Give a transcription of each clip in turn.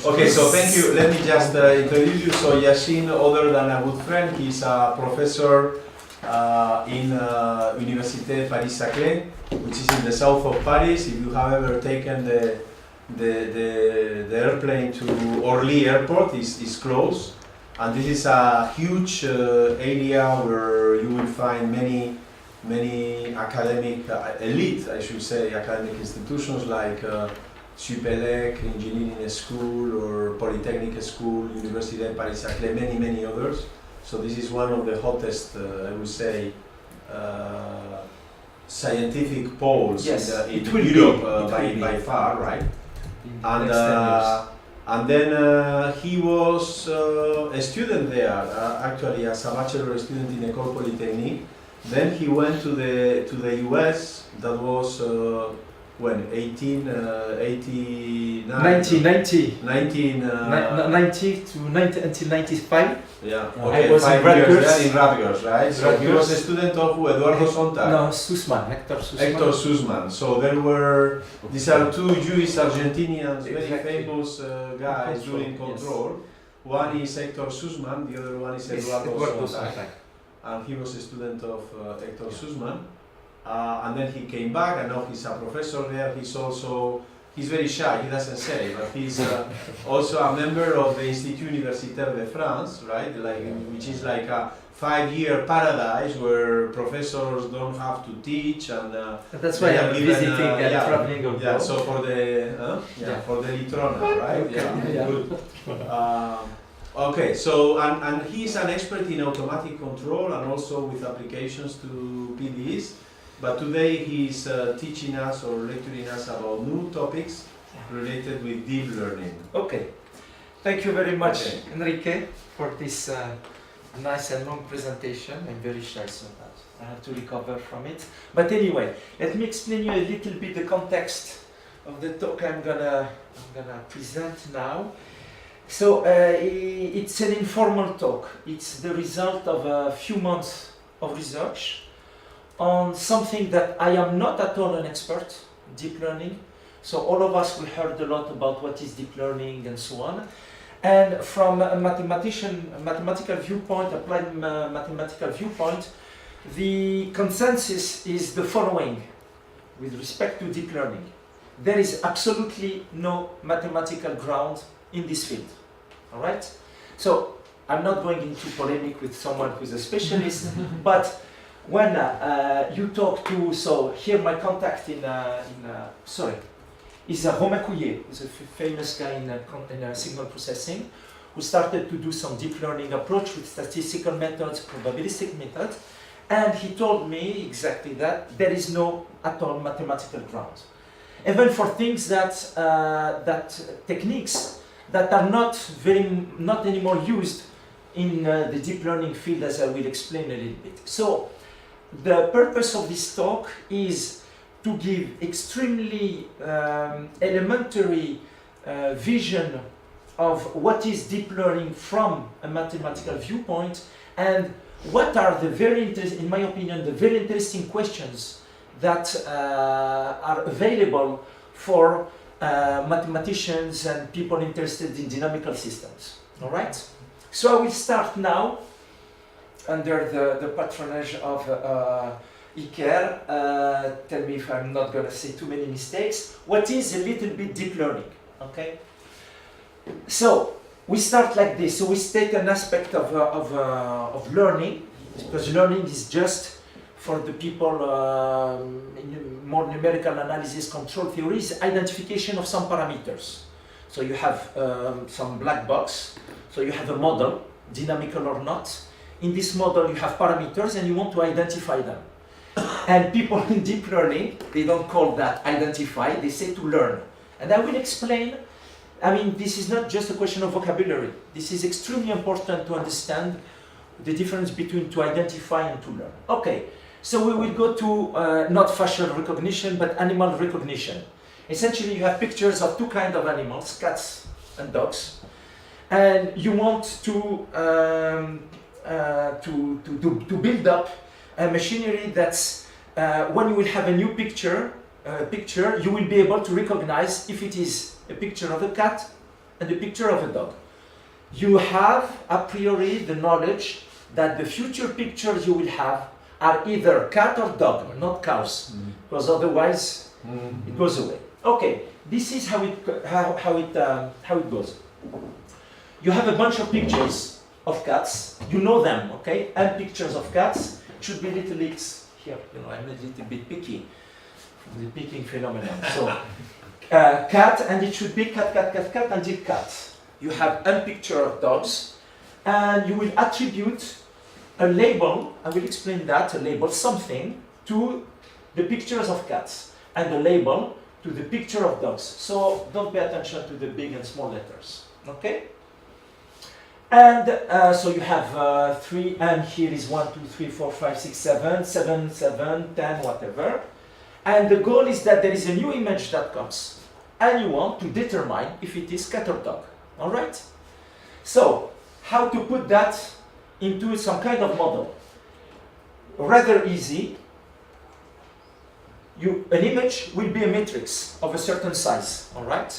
Okay, so thank you. Let me just introduce you. So Yacine, other than a good friend, he's a professor in Université Paris-Saclay, which is in the south of Paris. If you have ever taken the airplane to Orly Airport, is close. And this is a huge area where you will find many academic, elite, I should say, academic institutions like Supélec, Engineering School, or Polytechnic School, Université Paris-Saclay, many others. So this is one of the hottest, I would say, scientific poles in Europe by far, right? And then he was a student there, actually as a bachelor student in École Polytechnique. Then he went to the US. That was when 1990 to 90 until 95. Yeah, okay, I was 5 years in Rutgers, right? So he was a student of Eduardo Sontag. No, Sussman, Hector Sussman. Hector Sussman. So there were, these are two Jewish Argentinians, very famous guys doing control. Yes. One is Hector Sussman, the other one is Eduardo Sontag. And he was a student of Hector Sussman. And then he came back, and now he's a professor there. He's very shy, he doesn't say, but he's also a member of the Institut Universitaire de France, right? Which is like a 5-year paradise where professors don't have to teach, and that's why I'm visiting and traveling abroad. Yeah, so for the Litrona, right? Okay. Yeah, good. Okay, so and he's an expert in automatic control and also with applications to PDEs. But today he's teaching us or lecturing us about new topics related with deep learning. Okay, thank you very much, Enrique, for this nice and long presentation. I'm very shy, so that I have to recover from it. But anyway, let me explain you a little bit the context of the talk I'm gonna present now. So it's an informal talk. It's the result of a few months of research on something that I am not at all an expert, deep learning. So all of us, we heard a lot about what is deep learning and so on. And from a mathematical viewpoint, applied mathematical viewpoint, the consensus is the following with respect to deep learning. There is absolutely no mathematical ground in this field, all right? So I'm not going into polemic with someone who's a specialist, but when you talk to, so here my contact is Romain Couillet, who's a famous guy in signal processing, who started to do some deep learning approach with statistical methods, probabilistic methods, and he told me exactly that there is no at all mathematical ground. Even for things that techniques that are not anymore used in the deep learning field, as I will explain a little bit. So the purpose of this talk is to give extremely elementary vision of what is deep learning from a mathematical viewpoint, and what are the in my opinion, the very interesting questions that are available for mathematicians and people interested in dynamical systems. All right? So I will start now under the patronage of Iker. Tell me if I'm not going to say too many mistakes. What is a little bit deep learning? Okay. So we start like this. So we state an aspect of learning, because learning is just for the people in more numerical analysis, control theories, identification of some parameters. So you have some black box. So you have a model, dynamical or not. In this model you have parameters and you want to identify them. And people in deep learning, they don't call that identify, they say to learn. And I will explain, I mean, this is not just a question of vocabulary. This is extremely important to understand the difference between to identify and to learn. Okay, so we will go to not facial recognition, but animal recognition. Essentially, you have pictures of two kinds of animals, cats and dogs. And you want to build up a machinery that's, when you will have a new picture, you will be able to recognize if it is a picture of a cat and the picture of a dog. You have a priori the knowledge that the future pictures you will have are either cat or dog, not cows, because otherwise it goes away. Okay, this is how it goes. You have a bunch of pictures of cats. You know them, okay? And pictures of cats should be little x here. You know, I'm a little bit picky. The picking phenomenon. So, cat, and it should be cat, until cat. You have a picture of dogs, and you will attribute a label, I will explain that, a label, something, to the pictures of cats, and a label to the picture of dogs. So don't pay attention to the big and small letters, okay? And so you have 3, and here is 1, 2, 3, 4, 5, 6, 7, 7, 7, 10, whatever. And the goal is that there is a new image that comes, and you want to determine if it is cat or dog, all right? So, how to put that into some kind of model? Rather easy. An image will be a matrix of a certain size, all right?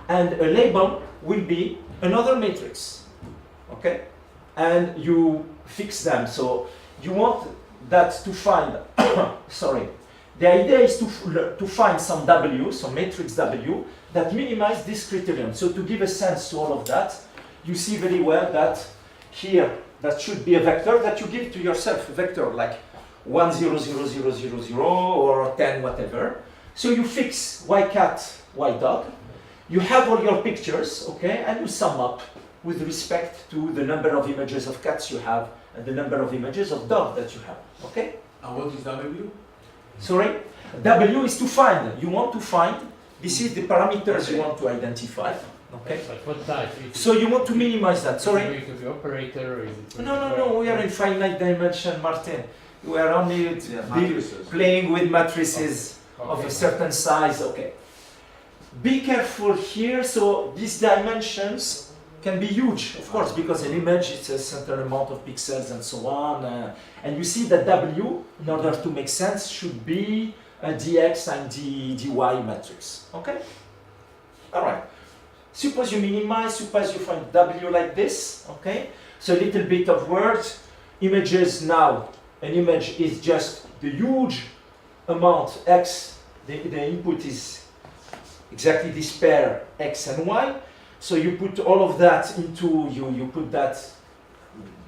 And a label will be another matrix, okay? And you fix them. So you want that to find, sorry, the idea is to find some W, some matrix W, that minimize this criterion. So to give a sense to all of that, you see very well that here, that should be a vector that you give to yourself, a vector like 1, 0, 0, 0, 0, 0, or 10, whatever. So you fix y cat, y dog. You have all your pictures, okay, and you sum up with respect to the number of images of cats you have and the number of images of dog that you have, okay? And what is W? Sorry? W is to find. You want to find. This is the parameters you want to identify. Okay. But what type? So you want to minimize that. Sorry? Is it the operator or is it? No. We are in finite dimension, Martin. We are only playing with matrices of a certain size. Okay. Be careful here. So these dimensions can be huge, of course, because an image is a certain amount of pixels and so on. And you see that W, in order to make sense, should be a dx and dy matrix. Okay? All right. Suppose you minimize, suppose you find W like this. Okay? So a little bit of words. Images now. An image is just the huge amount x. The input is exactly this pair x and y. So you put all of that into, you put that,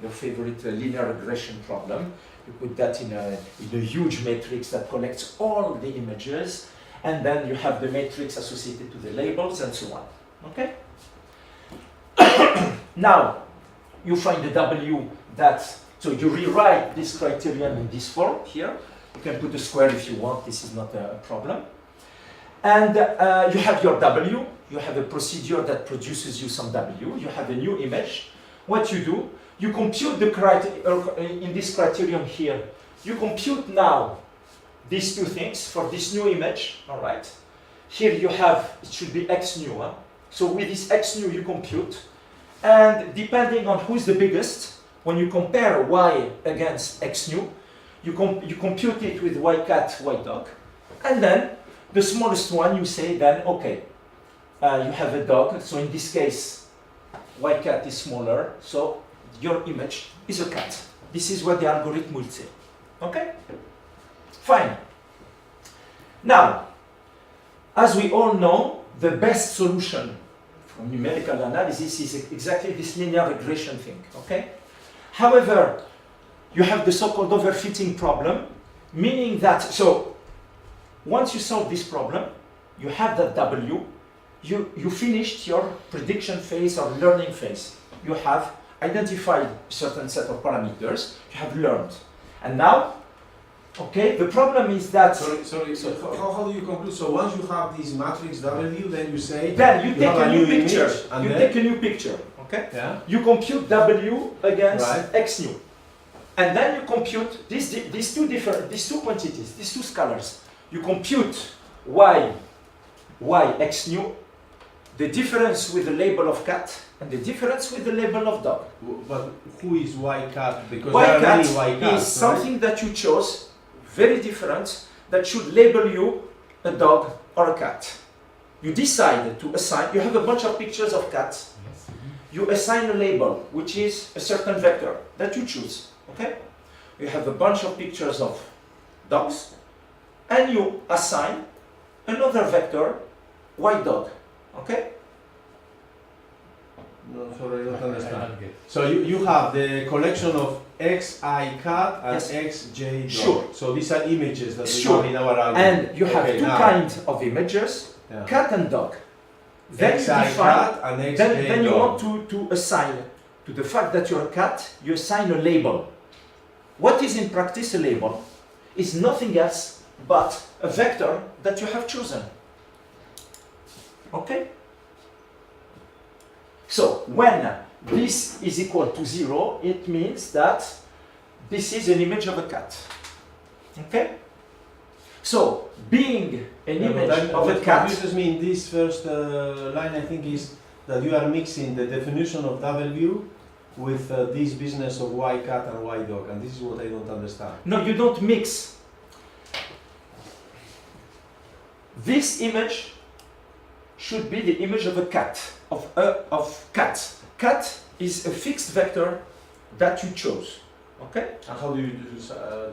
your favorite linear regression problem, you put that in a huge matrix that collects all the images, and then you have the matrix associated to the labels and so on. Okay? Now, you find the W that, so you rewrite this criterion in this form here. You can put a square if you want, this is not a problem. And you have your W, you have a procedure that produces you some W, you have a new image. What you do, you compute the criterion, in this criterion here, you compute now these two things for this new image, all right? Here you have, it should be x new, huh? So with this x new you compute, and depending on who's the biggest, when you compare y against x new, you compute it with y cat, y dog, and then the smallest one you say then, okay, you have a dog, so in this case, y cat is smaller, so your image is a cat. This is what the algorithm will say. Okay? Fine. Now, as we all know, the best solution for numerical analysis is exactly this linear regression thing. Okay? However, you have the so-called overfitting problem, meaning that, so once you solve this problem, you have that W, you finished your prediction phase or learning phase. You have identified a certain set of parameters, you have learned. And now, okay, the problem is that... Sorry, so how do you conclude? So once you have this matrix W, then you say... Then you take a new picture. You take a new picture, okay? Yeah. You compute W against Right. X new. And then you compute these two quantities, these two scalars. You compute y x new, the difference with the label of cat, and the difference with the label of dog. But who is y cat? Because Y there are cat many y cats, is something that you chose, very different, that should label you a dog or a cat. you decide to assign, you have a bunch of pictures of cats, you assign a label, which is a certain vector that you choose, okay? You have a bunch of pictures of dogs, and you assign another vector, white dog, okay? No, sorry, I don't I understand. don't get. So you have the collection of XI cat and Yes. XJ dog. Sure. So these are images that we Sure. have in our album. And you have Okay, two now. kinds of images, Yeah. cat and dog. Then you XI define, cat and XJ then you dog. want to assign to the fact that you're a cat, you assign a label. What is in practice a label? Is nothing else but a vector that you have chosen. Okay? So when this is equal to 0, it means that this is an image of a cat. Okay? So being an Yeah, but image that- of a what cat. confuses me in this first line, I think, is that you are mixing the definition of W with this business of Y cat and Y dog, and this is what I don't understand. No, you don't mix. This image should be the image of a cat, of cat. Cat is a fixed vector that you chose. Okay? And how do you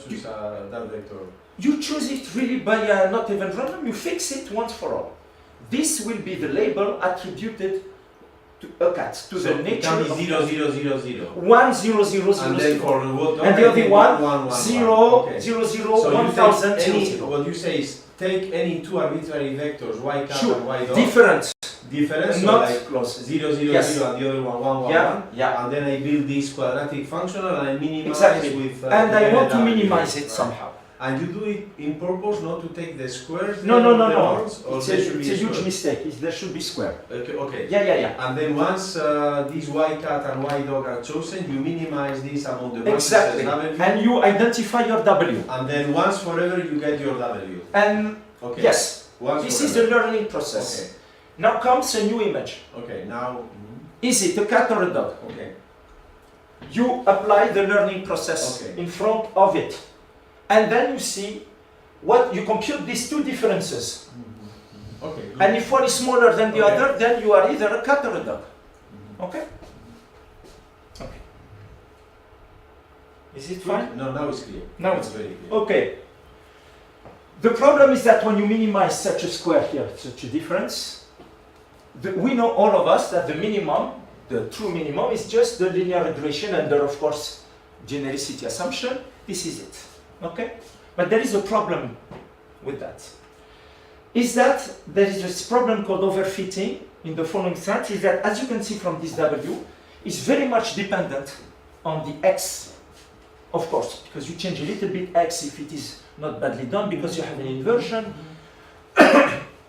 choose that vector? You choose it really by not even random. You fix it once for all. This will be the label attributed to a cat, to So the it nature can be of 0, 0, 0, 0. 1 0 0 0 And then 0. for what dog? And the I other think one, 1, 1, 1, 0 Okay. 0 0 So you 1000 take any, 0 0. what you say is take any two arbitrary vectors, Y cat Sure. and Y dog, Different, difference, so not like close. 0, 0, Yes. 0, and the other one, 1, 1, Yeah, 1. yeah. And then I build this quadratic functional and I minimize Exactly. with. And I want to LW, minimize it right? somehow. And you do it in purpose not to take the squares? No, no, no, the no. norms, or It's there a, should it's be a huge square? mistake. There should be square. Okay, okay. Yeah, yeah, yeah. And then once these Y cat and Y dog are chosen, you minimize this among the matrices Exactly. W. And you identify your W. And then once forever you get your W. And Okay. yes, Once this is forever. the learning process. Okay. Now comes a new image. Okay. Now. Is it a cat or a dog? Okay. You apply the learning process Okay. in front of it. And then you see what you compute these two differences. Okay. Good. And if one is smaller than the Okay. other, then you are either a cat or a dog. Okay? Okay. Is it fine? No, now it's clear. Now it's very clear. Okay. The problem is that when you minimize such a square here, such a difference, we know all of us that the minimum, the true minimum, is just the linear regression under, of course, genericity assumption. This is it. Okay? But there is a problem with that. Is that there is this problem called overfitting in the following sense, is that as you can see from this W, is very much dependent on the X, of course, because you change a little bit X if it is not badly done because you have an inversion,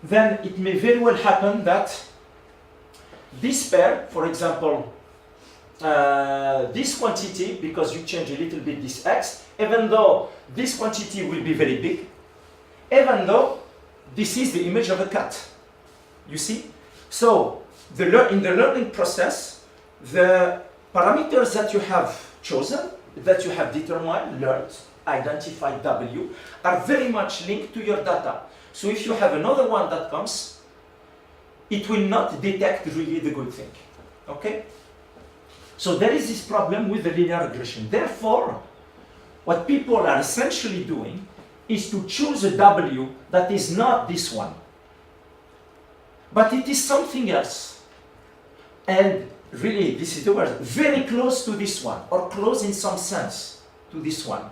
then it may very well happen that this pair, for example, this quantity, because you change a little bit this X, even though this quantity will be very big, even though this is the image of a cat. You see? So, in the learning process, the parameters that you have chosen, that you have determined, learned, identified W, are very much linked to your data. So if you have another one that comes, it will not detect really the good thing. Okay? So there is this problem with the linear regression. Therefore, what people are essentially doing is to choose a W that is not this one, but it is something else. And really, this is the word, very close to this one, or close in some sense to this one.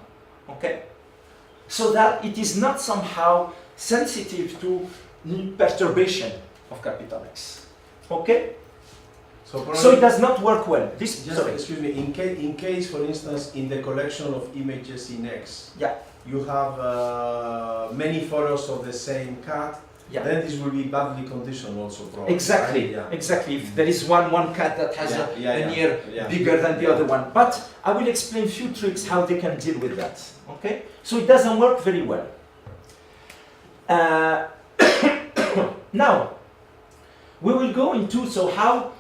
Okay? So that it is not somehow sensitive to perturbation of capital X. Okay? So it does not work well. This, Just, sorry. excuse me, in case, for instance, in the collection of images in X, Yeah. you have many photos of the same cat, Yeah. then this will be badly conditioned also, probably. Exactly, right? Yeah. exactly. If there is one cat that has an ear yeah. bigger than the other one. But I will explain a few tricks how they can deal with that. Okay? So it doesn't work very well. Now, we will go into how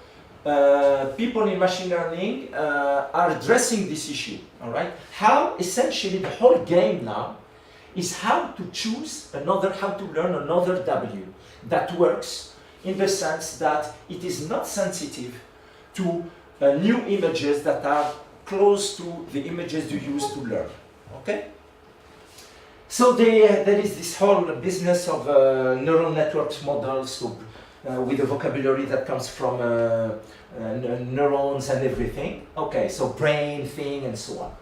people in machine learning are addressing this issue. All right? How essentially the whole game now is how to choose how to learn another W that works in the sense that it is not sensitive to new images that are close to the images you use to learn. Okay? So there is this whole business of neural networks models with a vocabulary that comes from neurons and everything. Okay, so brain, thing, and so on.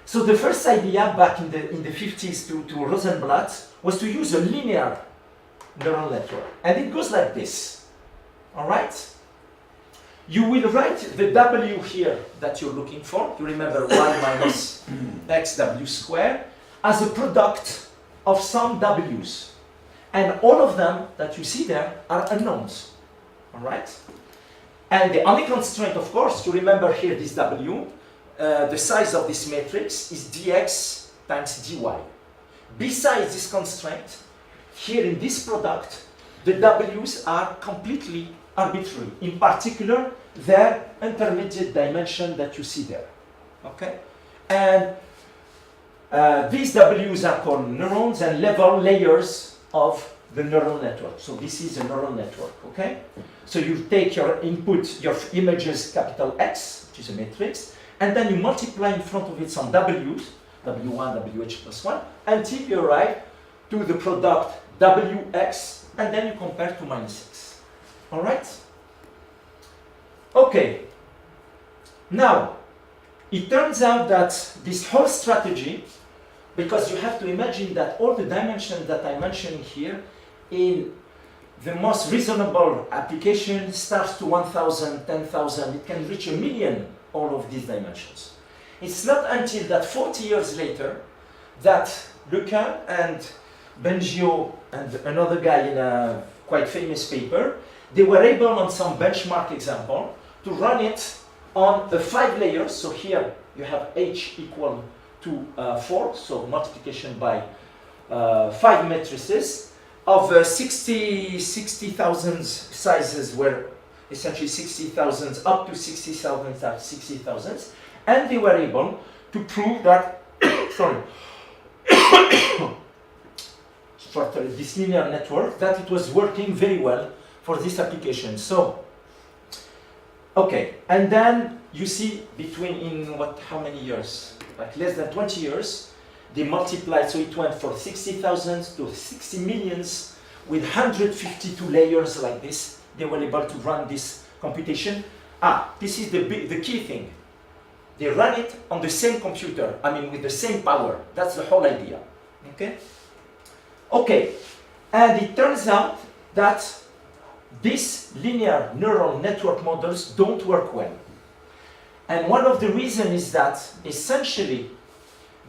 So the first idea back in the 50s to Rosenblatt was to use a linear neural network. And it goes like this. All right? You will write the W here that you're looking for. You remember y minus xw squared as a product of some w's. And all of them that you see there are unknowns. All right? And the only constraint, of course, you remember here this w, the size of this matrix is dx times dy. Besides this constraint, here in this product, the w's are completely arbitrary. In particular, their intermediate dimension that you see there. Okay? And these w's are called neurons and level layers of the neural network. So this is a neural network, okay? So you take your input, your images, capital X, which is a matrix, and then you multiply in front of it some w's, w1, wh plus 1, until you arrive to the product wx, and then you compare to minus x. All right? Okay. Now, it turns out that this whole strategy, because you have to imagine that all the dimensions that I'm mentioning here in the most reasonable application starts to 1,000, 10,000, it can reach 1 million, all of these dimensions. It's not until that 40 years later that Lequin and Bengio and another guy in a quite famous paper, they were able on some benchmark example to run it on the 5 layers. So here you have h equal to 4, so multiplication by 5 matrices of 60,000 sizes were essentially 60,000 up to 60,000 at 60,000, and they were able to prove that sorry for this linear network that it was working very well for this application. So okay, and then you see between in how many years? Like less than 20 years, they multiplied, so it went from 60,000 to 60 millions with 152 layers like this. They were able to run this computation. This is the key thing. They run it on the same computer, I mean with the same power. That's the whole idea. Okay? Okay, and it turns out that these linear neural network models don't work well. And one of the reasons is that essentially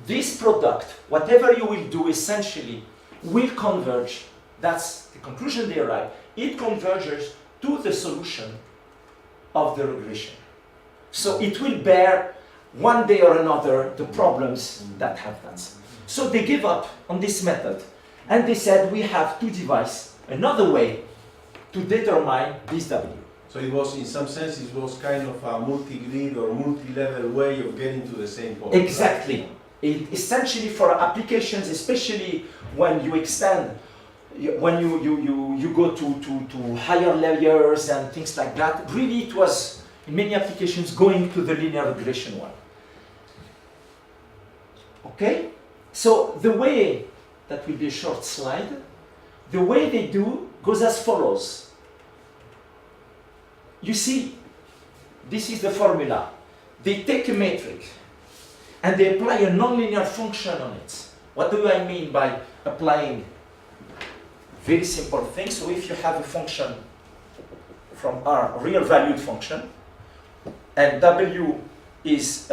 this product, whatever you will do essentially, will converge. That's the conclusion they arrive. It converges to the solution of the regression. So it will bear one day or another the problems that happens. So they give up on this method and they said we have to devise another way to determine this W. So it was, in some sense, it was kind of a multi-grid or multi-level way of getting to the same point. Exactly. Right? It, essentially for applications, especially when you extend, when you go to higher layers and things like that, really it was, in many applications, going to the linear regression one. Okay? So the way, that will be a short slide, the way they do goes as follows. You see, this is the formula. They take a matrix and they apply a nonlinear function on it. What do I mean by applying? Very simple thing. So if you have a function from R, a real valued function, and W is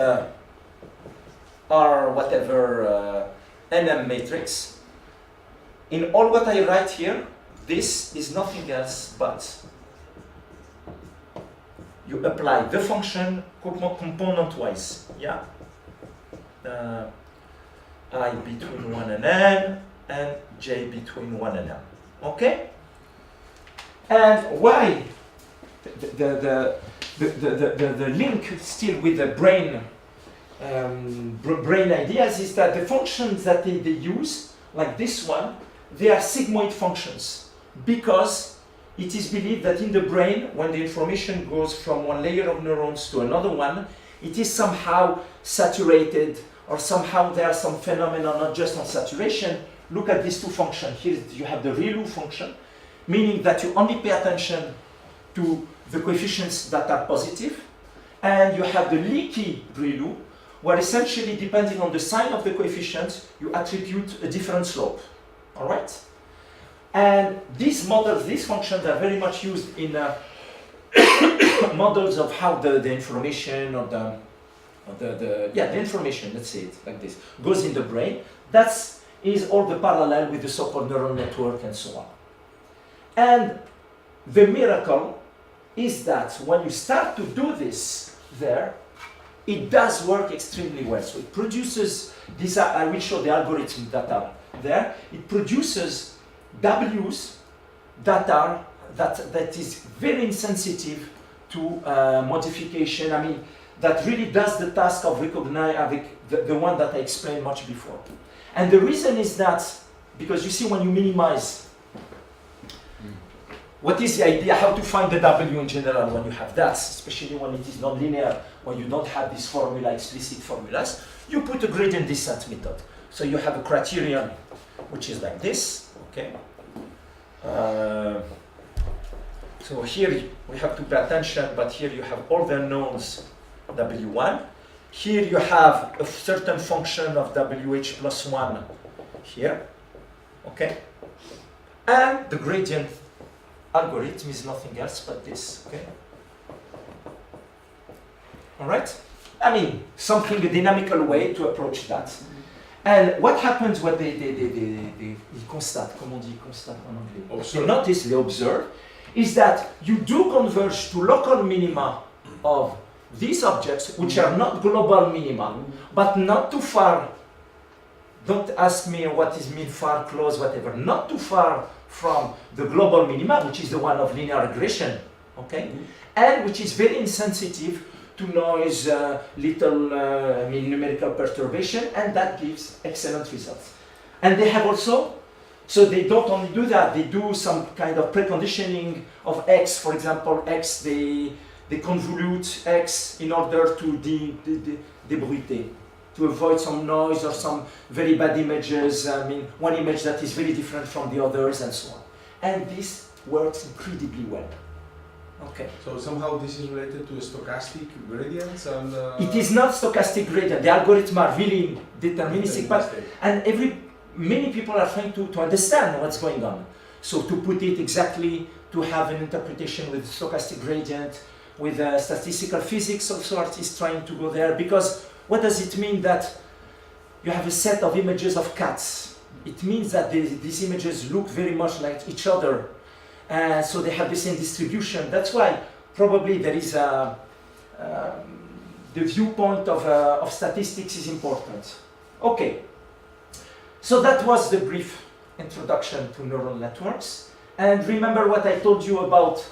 R whatever NM matrix, in all what I write here, this is nothing else but you apply the function component-wise, yeah? I between 1 and n, and j between 1 and m, okay? And why the link still with the brain ideas is that the functions that they use, like this one, they are sigmoid functions because it is believed that in the brain, when the information goes from one layer of neurons to another one, it is somehow saturated, or somehow there are some phenomena not just on saturation. Look at these two functions. Here you have the ReLU function, meaning that you only pay attention to the coefficients that are positive, and you have the leaky ReLU, where essentially, depending on the sign of the coefficients, you attribute a different slope. All right? And these models, these functions are very much used in models of how the information or the information, let's say it like this, goes in the brain. That is all the parallel with the so-called neural network and so on. And the miracle is that when you start to do this there, it does work extremely well. So it produces, these are, I will show the algorithm that are there. It produces W's that is very insensitive to modification. I mean, that really does the task of recognizing the one that I explained much before. And the reason is that, because you see when you minimize, what is the idea, how to find the W in general when you have that, especially when it is non-linear, when you don't have this formula, explicit formulas, you put a gradient descent method. So you have a criterion which is like this, okay? So here we have to pay attention, but here you have all the knowns W1. Here you have a certain function of WH plus 1 here, okay? And the gradient algorithm is nothing else but this, okay? All right? I mean, something, a dynamical way to approach that. And what happens when they constate, comment on dit constate en anglais? They notice, they observe, is that you do converge to local minima of these objects, which are not global minima, but not too far. Don't ask me what is mean far, close, whatever. Not too far from the global minima, which is the one of linear regression, okay? And which is very insensitive to noise, numerical perturbation, and that gives excellent results. And they have also, so they don't only do that, they do some kind of preconditioning of X. For example, X, they convolute X in order to débruiter, to avoid some noise or some very bad images. I mean, one image that is very different from the others and so on. And this works incredibly well. Okay. So somehow this is related to stochastic gradients and... It is not stochastic gradient. The algorithms are really deterministic, but many people are trying to understand what's going on. So to put it exactly, to have an interpretation with stochastic gradient, with statistical physics also is trying to go there, because what does it mean that you have a set of images of cats? It means that these images look very much like each other. So they have the same distribution. That's why probably there is the viewpoint of statistics is important. Okay, so that was the brief introduction to neural networks. And remember what I told you about,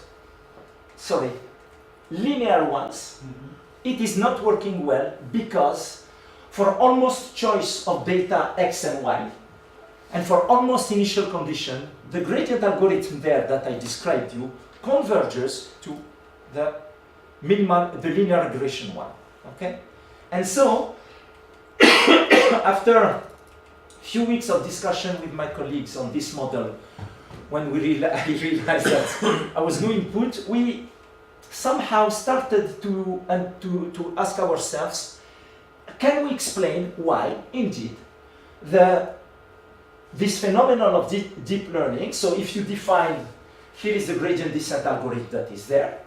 linear ones. It is not working well because for almost choice of data X and Y, and for almost initial condition, the gradient algorithm there that I described you converges to the linear regression one, okay? And so, after a few weeks of discussion with my colleagues on this model, when I realized that I was no input, we somehow started to ask ourselves, can we explain why, indeed, this phenomenon of deep learning, so if you define, here is the gradient descent algorithm that is there,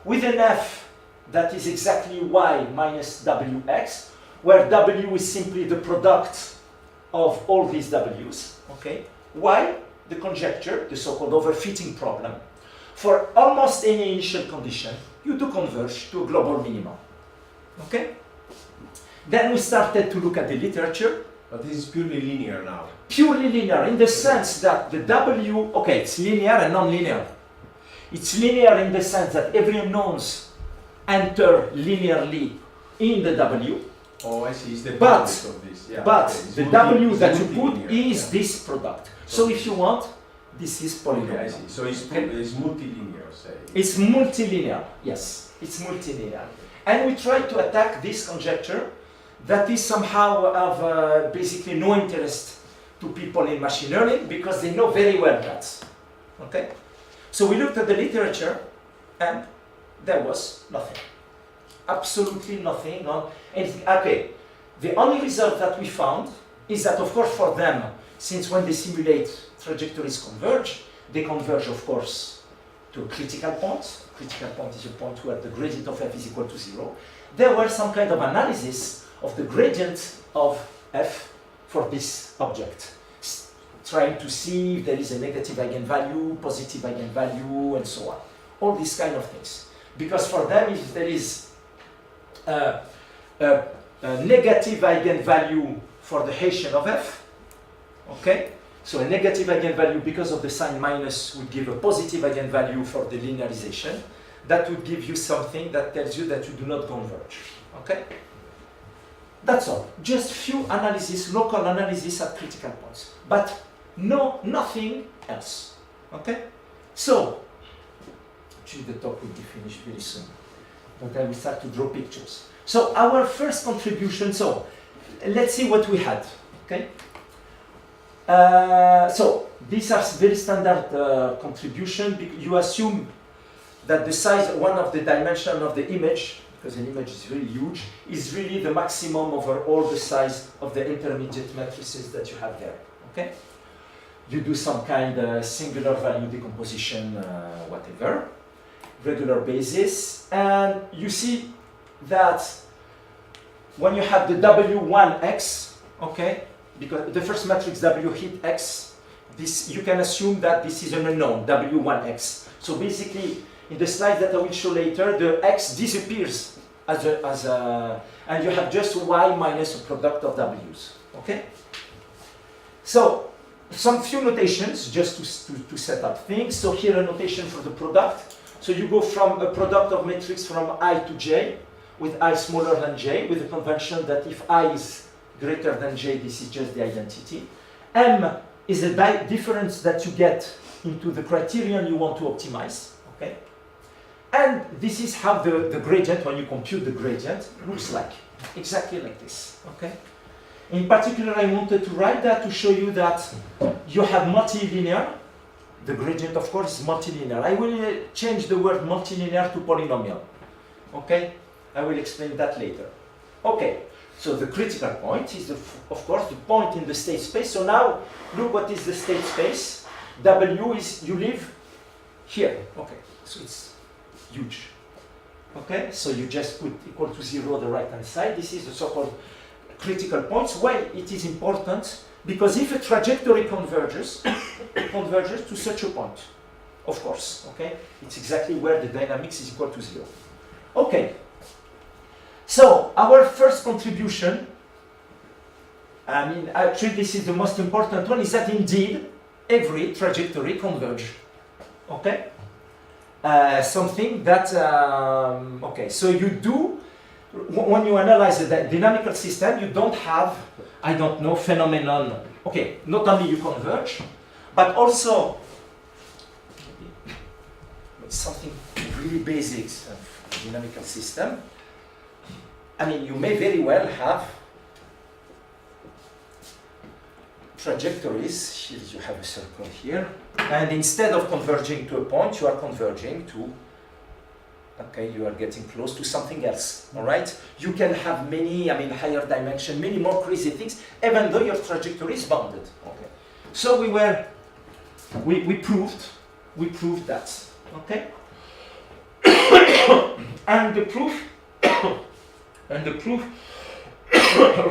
with an f that is exactly y minus wx, where w is simply the product of all these w's, okay? Y, the conjecture, the so-called overfitting problem, for almost any initial condition, you do converge to a global minimum, okay? Then we started to look at the literature. But this is purely linear now. Purely linear in the sense that the W, okay, it's linear and non-linear. It's linear in the sense that every knowns enter linearly in the W. Oh, I see. It's the but of this. Yeah, but okay. the W that you put linear. is this product. So if you want, this is Okay, polynomial. I see. So it's multilinear, say. It's multilinear, yes, it's multilinear. And we try to attack this conjecture that is somehow of basically no interest to people in machine learning because they know very well that. Okay? So we looked at the literature and there was nothing. Absolutely nothing. No, anything. Okay, the only result that we found is that, of course, for them, since when they simulate trajectories converge, they converge, of course, to a critical point. Critical point is a point where the gradient of f is equal to 0. There were some kind of analysis of the gradient of f for this object, trying to see if there is a negative eigenvalue, positive eigenvalue, and so on. All these kind of things. Because for them, if there is a negative eigenvalue for the Hessian of f, okay? So a negative eigenvalue because of the sign minus would give a positive eigenvalue for the linearization. That would give you something that tells you that you do not converge, okay? That's all. Just few analysis, local analysis at critical points. But nothing else, okay? So, actually the talk will be finished very soon. But I will start to draw pictures. So our first contribution, so let's see what we had, okay? So these are very standard contribution. You assume that the size, one of the dimension of the image, because an image is really huge, is really the maximum over all the size of the intermediate matrices that you have there, okay? You do some kind of singular value decomposition, whatever, regular basis, and you see that when you have the W1x, okay, because the first matrix W hit x, this you can assume that this is an unknown, W1x. So basically, in the slide that I will show later, the x disappears and you have just y minus a product of w's, okay? So, some few notations just to set up things. So here a notation for the product. So you go from a product of matrix from I to j, with I smaller than j, with the convention that if I is greater than j, this is just the identity. M is a difference that you get into the criterion you want to optimize, okay? And this is how the gradient, when you compute the gradient, looks like. Exactly like this, okay? In particular, I wanted to write that to show you that you have multilinear. The gradient, of course, is multilinear. I will change the word multilinear to polynomial, okay? I will explain that later. Okay, so the critical point is, of course, the point in the state space. So now, look what is the state space. W is, you live here. Okay, so it's huge. Okay, so you just put equal to 0 on the right-hand side. This is the so-called critical points. Why it is important? Because if a trajectory converges, it converges to such a point, of course. Okay, it's exactly where the dynamics is equal to 0. Okay. So, our first contribution, I mean, actually this is the most important one, is that indeed every trajectory converges. Okay? Something that, okay, so you do, when you analyze the dynamical system, you don't have, I don't know, phenomenon. Okay, not only you converge, but also something really basic of dynamical system. I mean, you may very well have trajectories. Here you have a circle here. And instead of converging to a point, you are converging to, okay, you are getting close to something else, all right? You can have many, I mean, higher dimension, many more crazy things, even though your trajectory is bounded, okay? So we proved that, okay? And the proof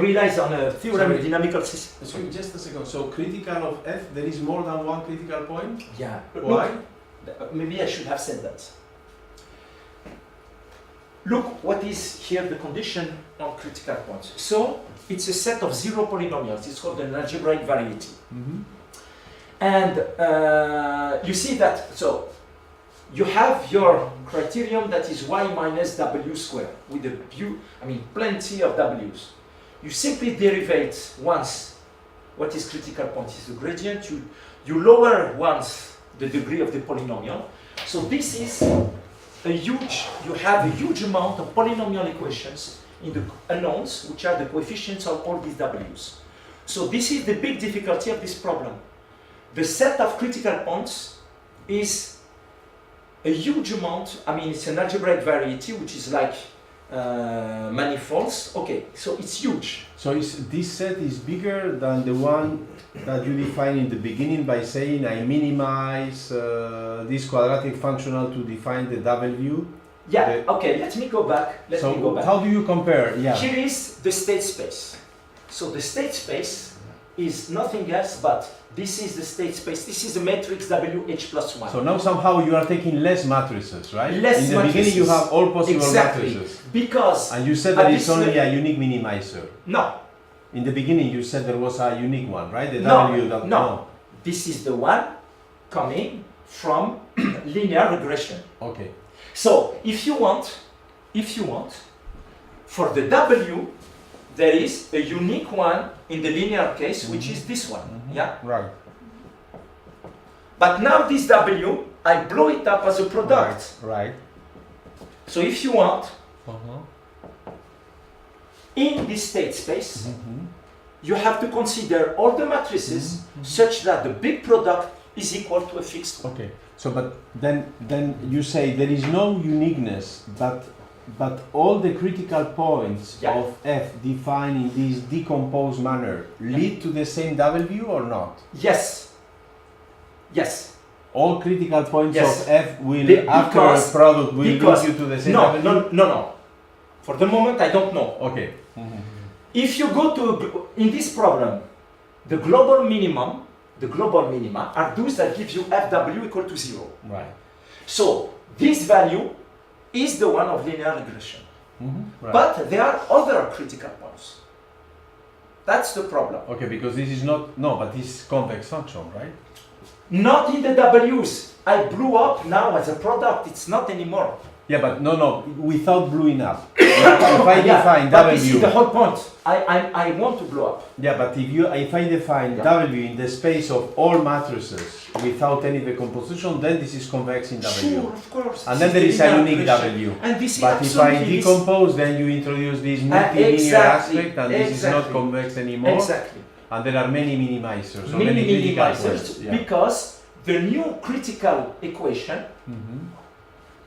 relies on a theorem of dynamical system. So just a second. So critical of f, there is more than one critical point? Yeah. Why? Look, maybe I should have said that. Look what is here the condition on critical points. So it's a set of 0 polynomials. It's called an algebraic variety. Mm-hmm. And you see that, so you have your criterion that is y minus w squared with plenty of w's. You simply derivate once what is critical point is the gradient. you lower once the degree of the polynomial. So this is you have a huge amount of polynomial equations in the unknowns, which are the coefficients of all these w's. So this is the big difficulty of this problem. The set of critical points is a huge amount. I mean, it's an algebraic variety, which is like manifolds. Okay, so it's huge. So this set is bigger than the one that you define in the beginning by saying I minimize this quadratic functional to define the W. Yeah, okay, let me go back. Let me go back. How do you compare? Yeah. Here is the state space. So the state space is nothing else but this is the state space. This is the matrix WH plus 1. So now somehow you are taking less matrices, right? Less in the matrices. beginning you have all possible Exactly. matrices. Because And you said that it's only a unique minimizer. no, In the beginning you said there was a unique one, right? The No, W that, no. This is the one coming from linear regression. Okay. So if you want, for the W, there is a unique one in the linear case, which is this one. Yeah. Right. But now this W, I blow it up as a product. Right. So if you want, Uh-huh. in this state space, you have to consider all the matrices such that the big product is equal to a fixed one. Okay. So but then you say there is no uniqueness, but all the critical points Yeah. of F defined in this decomposed manner lead to the same W or not? Yes. Yes. All critical points Yes. of F will, Be- after because- a product, will lead because- you to the same No, W? no. For the moment, I don't know. Okay. If you go to, in this problem, the global minima are those that give you Fw equal to 0. Right. So this value is the one of linear regression. Right. But there are other critical points. That's the problem. Okay, because this is not, no, but this is convex function, right? Not in the W's. I blew up now as a product. It's not anymore. Yeah, but no, without blowing up. If I define but this is the W, whole point. I want to blow up. yeah, but if I define W in the space of all matrices without any decomposition, then this is convex in W. Sure, of course. And This then there is a linear unique regression. W. And this is But if I absolutely decompose, then you introduce this multilinear exactly, aspect, and this is not exactly. convex anymore. Exactly. And there are many minimizers, so Many many critical minimizers, points. Yeah. because the new critical equation Mhm.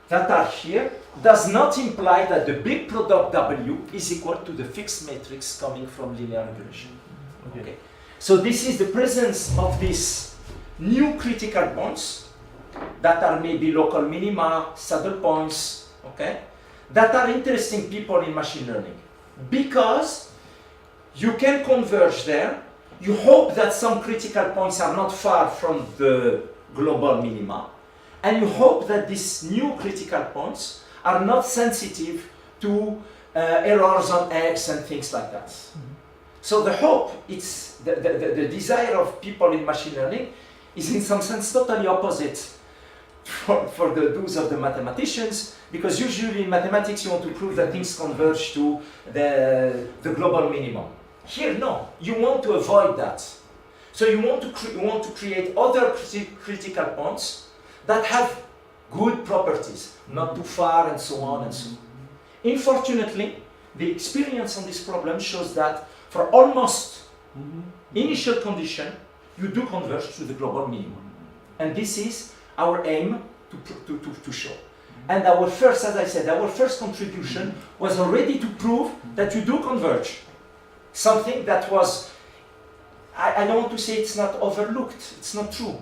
that are here does not imply that the big product W is equal to the fixed matrix coming from linear regression. Okay. So this is the presence of these new critical points that are maybe local minima, saddle points, okay, that are interesting people in machine learning because you can converge there. You hope that some critical points are not far from the global minima, and you hope that these new critical points are not sensitive to errors on X and things like that. So the hope, it's the desire of people in machine learning is in some sense totally opposite for the do's of the mathematicians, because usually in mathematics you want to prove that things converge to the global minimum. Here, no, you want to avoid that. So you want to create other critical points that have good properties, not too far and so on and so on. Unfortunately, the experience on this problem shows that for almost initial condition, you do converge to the global minimum. And this is our aim to show. And our first, as I said, our first contribution was already to prove that you do converge. Something that was, I don't want to say it's not overlooked, it's not true.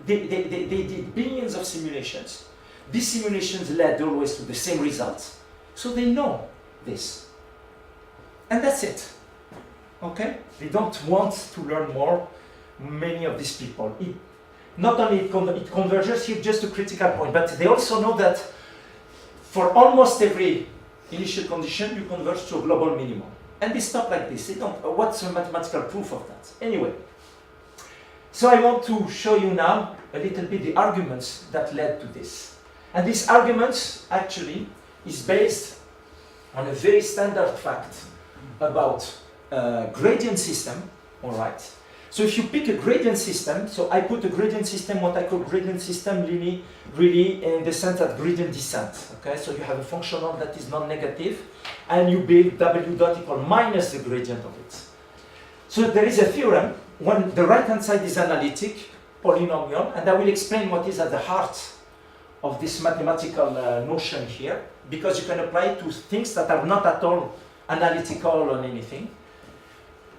They did billions of simulations. These simulations led always to the same results. So they know this. And that's it. Okay? They don't want to learn more, many of these people. Not only it converges here just to critical point, but they also know that for almost every initial condition, you converge to a global minimum. And they stop like this. They don't, what's the mathematical proof of that? Anyway, so I want to show you now a little bit the arguments that led to this. And these arguments actually is based on a very standard fact about gradient system, all right, So if you pick a gradient system, so I put a gradient system, what I call gradient system, really in the sense that gradient descent. Okay, so you have a functional that is non-negative, and you build w dot equal minus the gradient of it. So there is a theorem when the right-hand side is analytic polynomial, and I will explain what is at the heart of this mathematical notion here, because you can apply it to things that are not at all analytical on anything.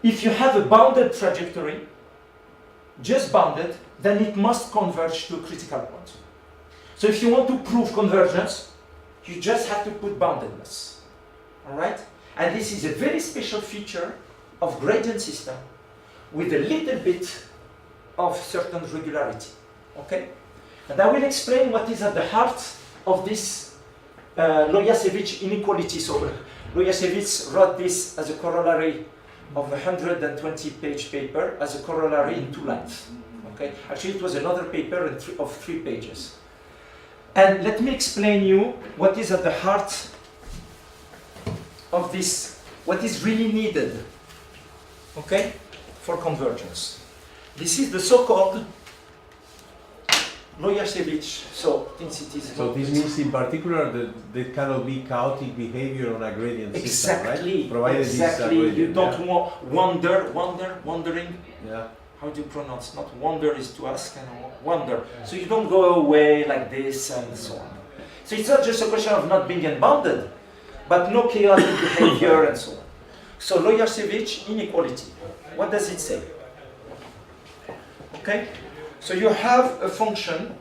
If you have a bounded trajectory, just bounded, then it must converge to a critical point. So if you want to prove convergence, you just have to put boundedness. All right? And this is a very special feature of gradient system with a little bit of certain regularity. Okay? And I will explain what is at the heart of this Lojašević inequality. So Lojašević wrote this as a corollary of a 120-page paper as a corollary in 2 lines. Okay? Actually, it was another paper of 3 pages. And let me explain you what is at the heart of this, what is really needed, okay, for convergence. This is the so-called Lojašević, so densities. So this means in particular that there cannot be chaotic behavior on a gradient system, right? Provided exactly. You don't want wandering. Yeah. How do you pronounce? Not wonder is to ask, and wonder. So you don't go away like this and so on. So it's not just a question of not being unbounded, but no chaotic behavior and so on. So Lojašević inequality. What does it say? Okay. So you have a function.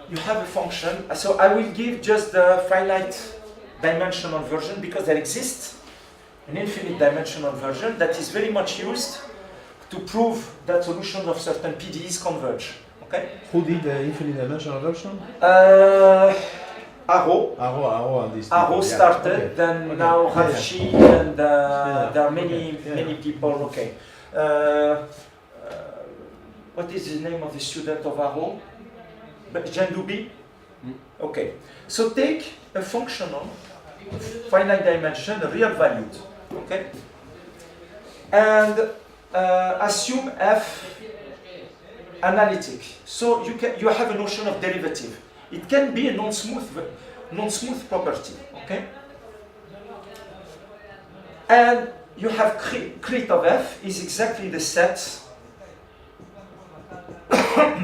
You have a function. So I will give just the finite dimensional version because there exists an infinite dimensional version that is very much used to prove that solutions of certain PDEs converge. Okay? Who did the infinite dimensional version? Arrow. Arrow and this. Arrow started, okay. Then okay. Now Rafshi, and there are many people. Okay. What is the name of the student of Arrow? Jean Duby? Okay. So take a functional, finite dimension, real valued. Okay? And assume f analytic. So you have a notion of derivative. It can be a non-smooth property. Okay? And you have crit of f is exactly the set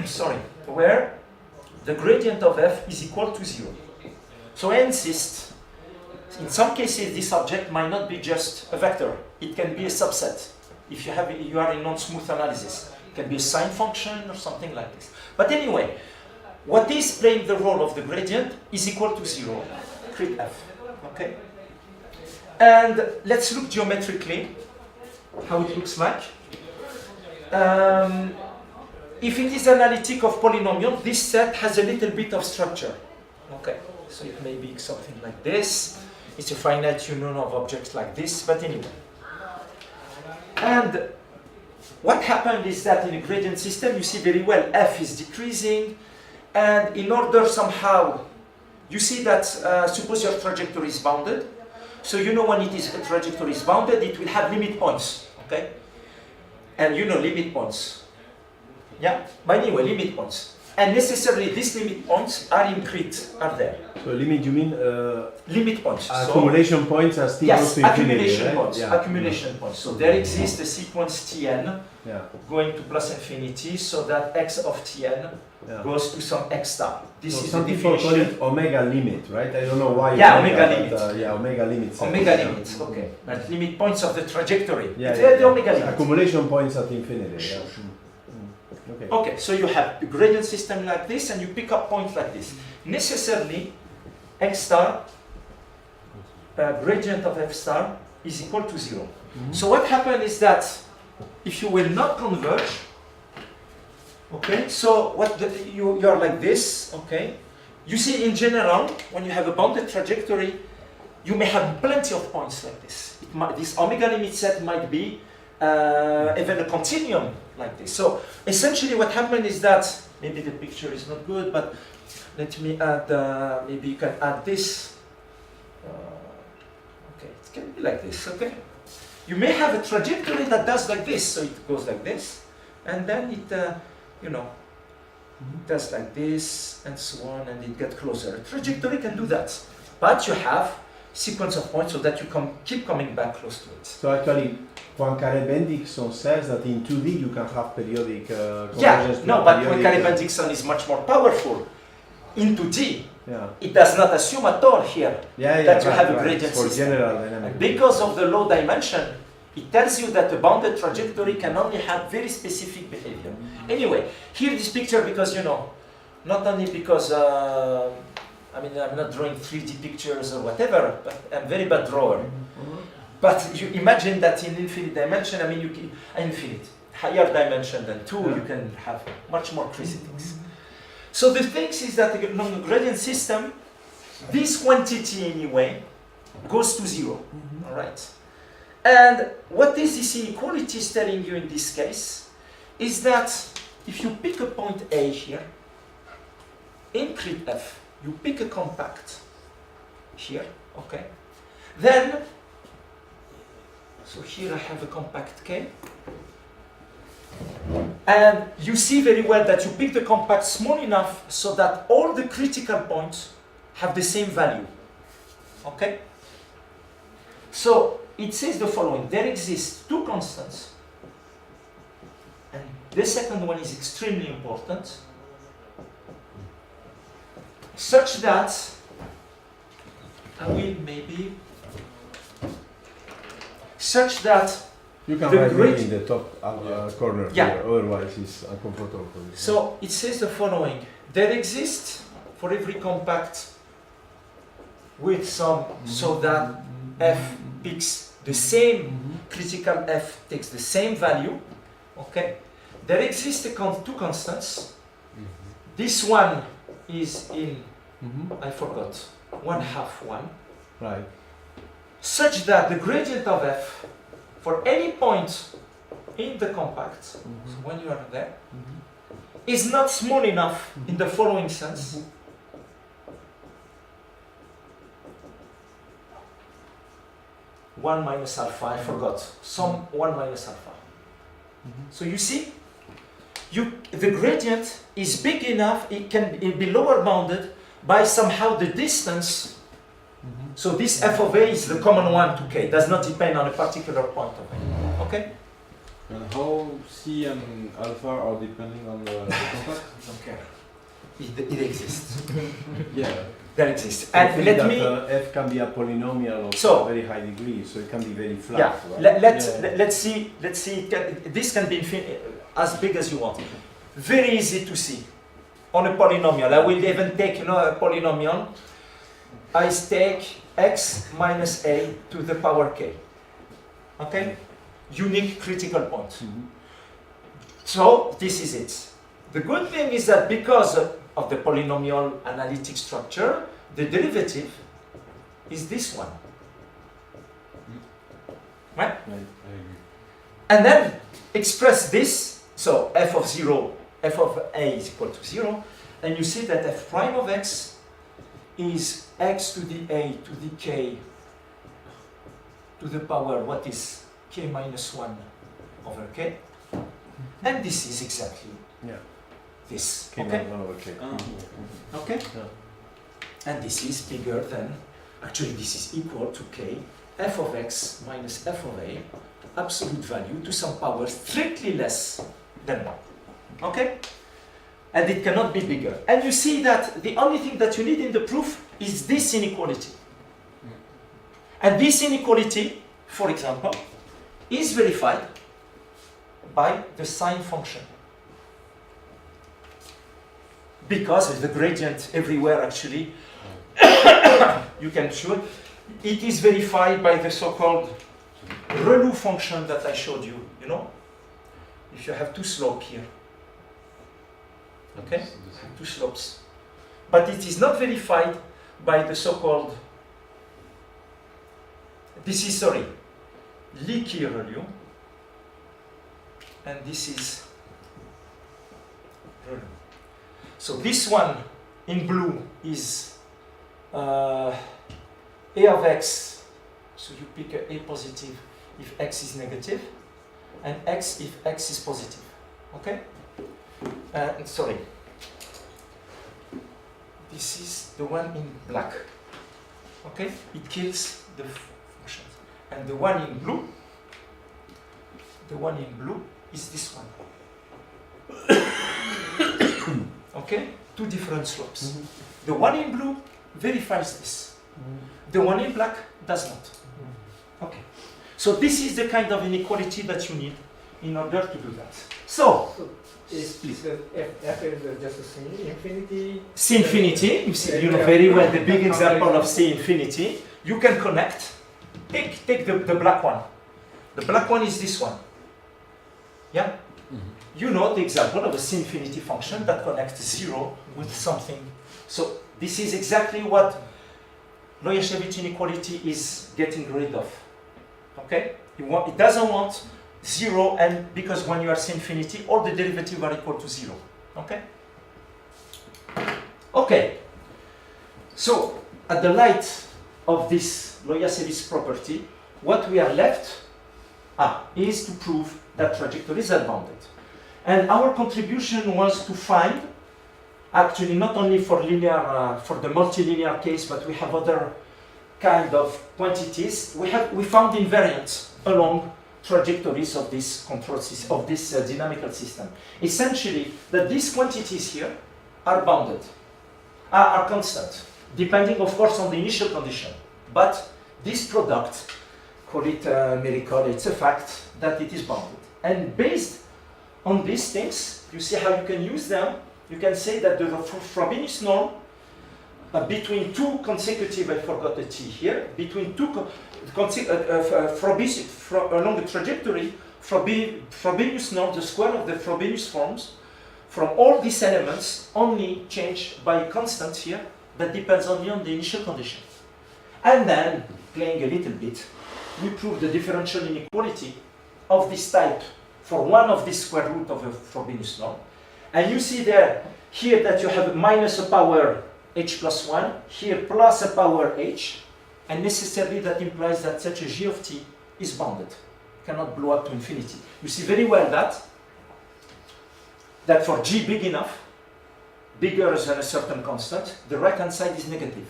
sorry, where the gradient of f is equal to 0. So I insist, in some cases this object might not be just a vector, it can be a subset. If you are in non-smooth analysis, it can be a sine function or something like this. But anyway, what is playing the role of the gradient is equal to 0, crit f. Okay? And let's look geometrically how it looks like. If it is analytic of polynomial, this set has a little bit of structure. Okay, so it may be something like this. It's a finite union of objects like this, but anyway. And what happened is that in a gradient system, you see very well f is decreasing, and in order somehow, you see that suppose your trajectory is bounded. So you know when a trajectory is bounded, it will have limit points, okay? And you know limit points. Yeah, but anyway, limit points. And necessarily these limit points are in crit, are there. So limit, you mean? Limit points. Accumulation points are still yes, to infinity, accumulation right? points. Yeah. Accumulation points. So there exists a sequence Tn going to plus infinity, so that x of Tn goes to some x star. This is some the people call definition. it omega limit, right? I don't know why. Yeah, omega limit. Yeah, omega limit. Omega limits, okay. But limit points of the trajectory. Yeah, The omega limit. Accumulation points at infinity. Yeah. Okay. Okay, so you have a gradient system like this, and you pick up points like this. Necessarily, x star, gradient of f star is equal to 0. So what happened is that if you will not converge, okay, so you are like this, okay. You see, in general, when you have a bounded trajectory, you may have plenty of points like this. This omega limit set might be even a continuum like this. So essentially what happened is that, maybe the picture is not good, but let me add, maybe you can add this. Okay, it can be like this, okay? you may have a trajectory that does like this. So it goes like this, and then it, does like this, and so on, and it gets closer. A trajectory can do that, but you have sequence of points so that you keep coming back close to it. So actually, Poincaré-Bendixson says that in 2D you can have periodic convergence. Yeah, no, but periodic, Poincaré-Bendixson is much more powerful. In 2D, yeah. it does not assume at all here that you have a gradient for system. general dynamics. And because of the low dimension, it tells you that the bounded trajectory can only have very specific behavior. Anyway, here this picture, because not only because I'm not drawing 3D pictures or whatever, but I'm a very bad drawer. But you imagine that in infinite dimension, you can higher dimension than 2, you can have much more crazy things. So the thing is that along the gradient system, this quantity anyway goes to 0. All right. And what this inequality is telling you in this case is that if you pick a point A here, in crit F, you pick a compact here, okay? Then, so here I have a compact K. And you see very well that you pick the compact small enough so that all the critical points have the same value, okay? So, it says the following: there exist two constants, and the second one is extremely important, such that you can the write grid- it in the top corner Yeah. here, otherwise it's uncomfortable for you. So it says the following: there exists for every compact with some, so that F picks the same, critical F takes the same value, okay? There exist two constants. This one is in, I forgot, 1/2, Right. such that the gradient of F for any point in the compact, so when you are there, is not small enough in the following sense. One minus alpha, I forgot. Some 1 minus alpha. So you see, the gradient is big enough, it can be lower bounded by somehow the distance. So this f of a is the common one to k, does not depend on a particular point of a. Okay? And how C and alpha are depending on the compact? Don't care. It exists. Yeah. There exists. I And think let that, me. F can be a polynomial of So- a very high degree, so it can be very flat. Yeah. Right? Let's see. This can be as big as you want. Very easy to see on a polynomial. I will even take a polynomial. I take x minus a to the power k. Okay? Unique critical point. So this is it. The good thing is that because of the polynomial analytic structure, the derivative is this one. Right? I agree. And then express this, so f of 0, f of a is equal to 0, and you see that f prime of x is x to the a to the k to the power, what is k minus 1 over k, and this is exactly this, K okay? not over K. Okay? Yeah. And this is bigger than, actually this is equal to k, f of x minus f of a, absolute value to some power strictly less than 1. Okay? And it cannot be bigger. And you see that the only thing that you need in the proof is this inequality. And this inequality, for example, is verified by the sine function. Because the gradient everywhere actually, you can show it is verified by the so-called Relu function that I showed you, if you have two slopes here, okay, two slopes, but it is not verified by the so-called, this is, sorry, leaky Relu, and this is Relu. So this one in blue is a of x, so you pick a positive, if x is negative, and x if x is positive. Okay? Sorry. This is the one in black. Okay? It kills the functions. And the one in blue is this one. Okay? Two different slopes. The one in blue verifies this. The one in black does not. Okay. So this is the kind of inequality that you need in order to do that. So Is f is just a C infinity? C infinity, you see, you know very well the big example of C infinity. You can connect. Take the black one. The black one is this one. Yeah? You know the example of a C infinity function that connects 0 with something. So this is exactly what Loyasevic inequality is getting rid of. Okay? It doesn't want 0, and because when you are C infinity, all the derivatives are equal to 0. Okay? Okay. So, at the light of this Loyasevic property, what we are left is to prove that trajectories are bounded. And our contribution was to find, actually not only for linear, for the multilinear case, but we have other kind of quantities. We found invariants along trajectories of this control system, of this dynamical system. Essentially, that these quantities here are bounded, are constant, depending, of course, on the initial condition. But this product, call it a miracle, it's a fact that it is bounded. And based on these things, you see how you can use them. You can say that the Frobenius norm between two consecutive, I forgot the T here, between two along the trajectory, Frobenius norm, the square of the Frobenius forms, from all these elements only change by a constant here that depends only on the initial condition. And then, playing a little bit, we prove the differential inequality of this type for one of the square root of a Frobenius norm. And you see there, here that you have minus a power h plus 1, here plus a power h, and necessarily that implies that such a g of t is bounded, cannot blow up to infinity. You see very well that for g big enough, bigger than a certain constant, the right-hand side is negative.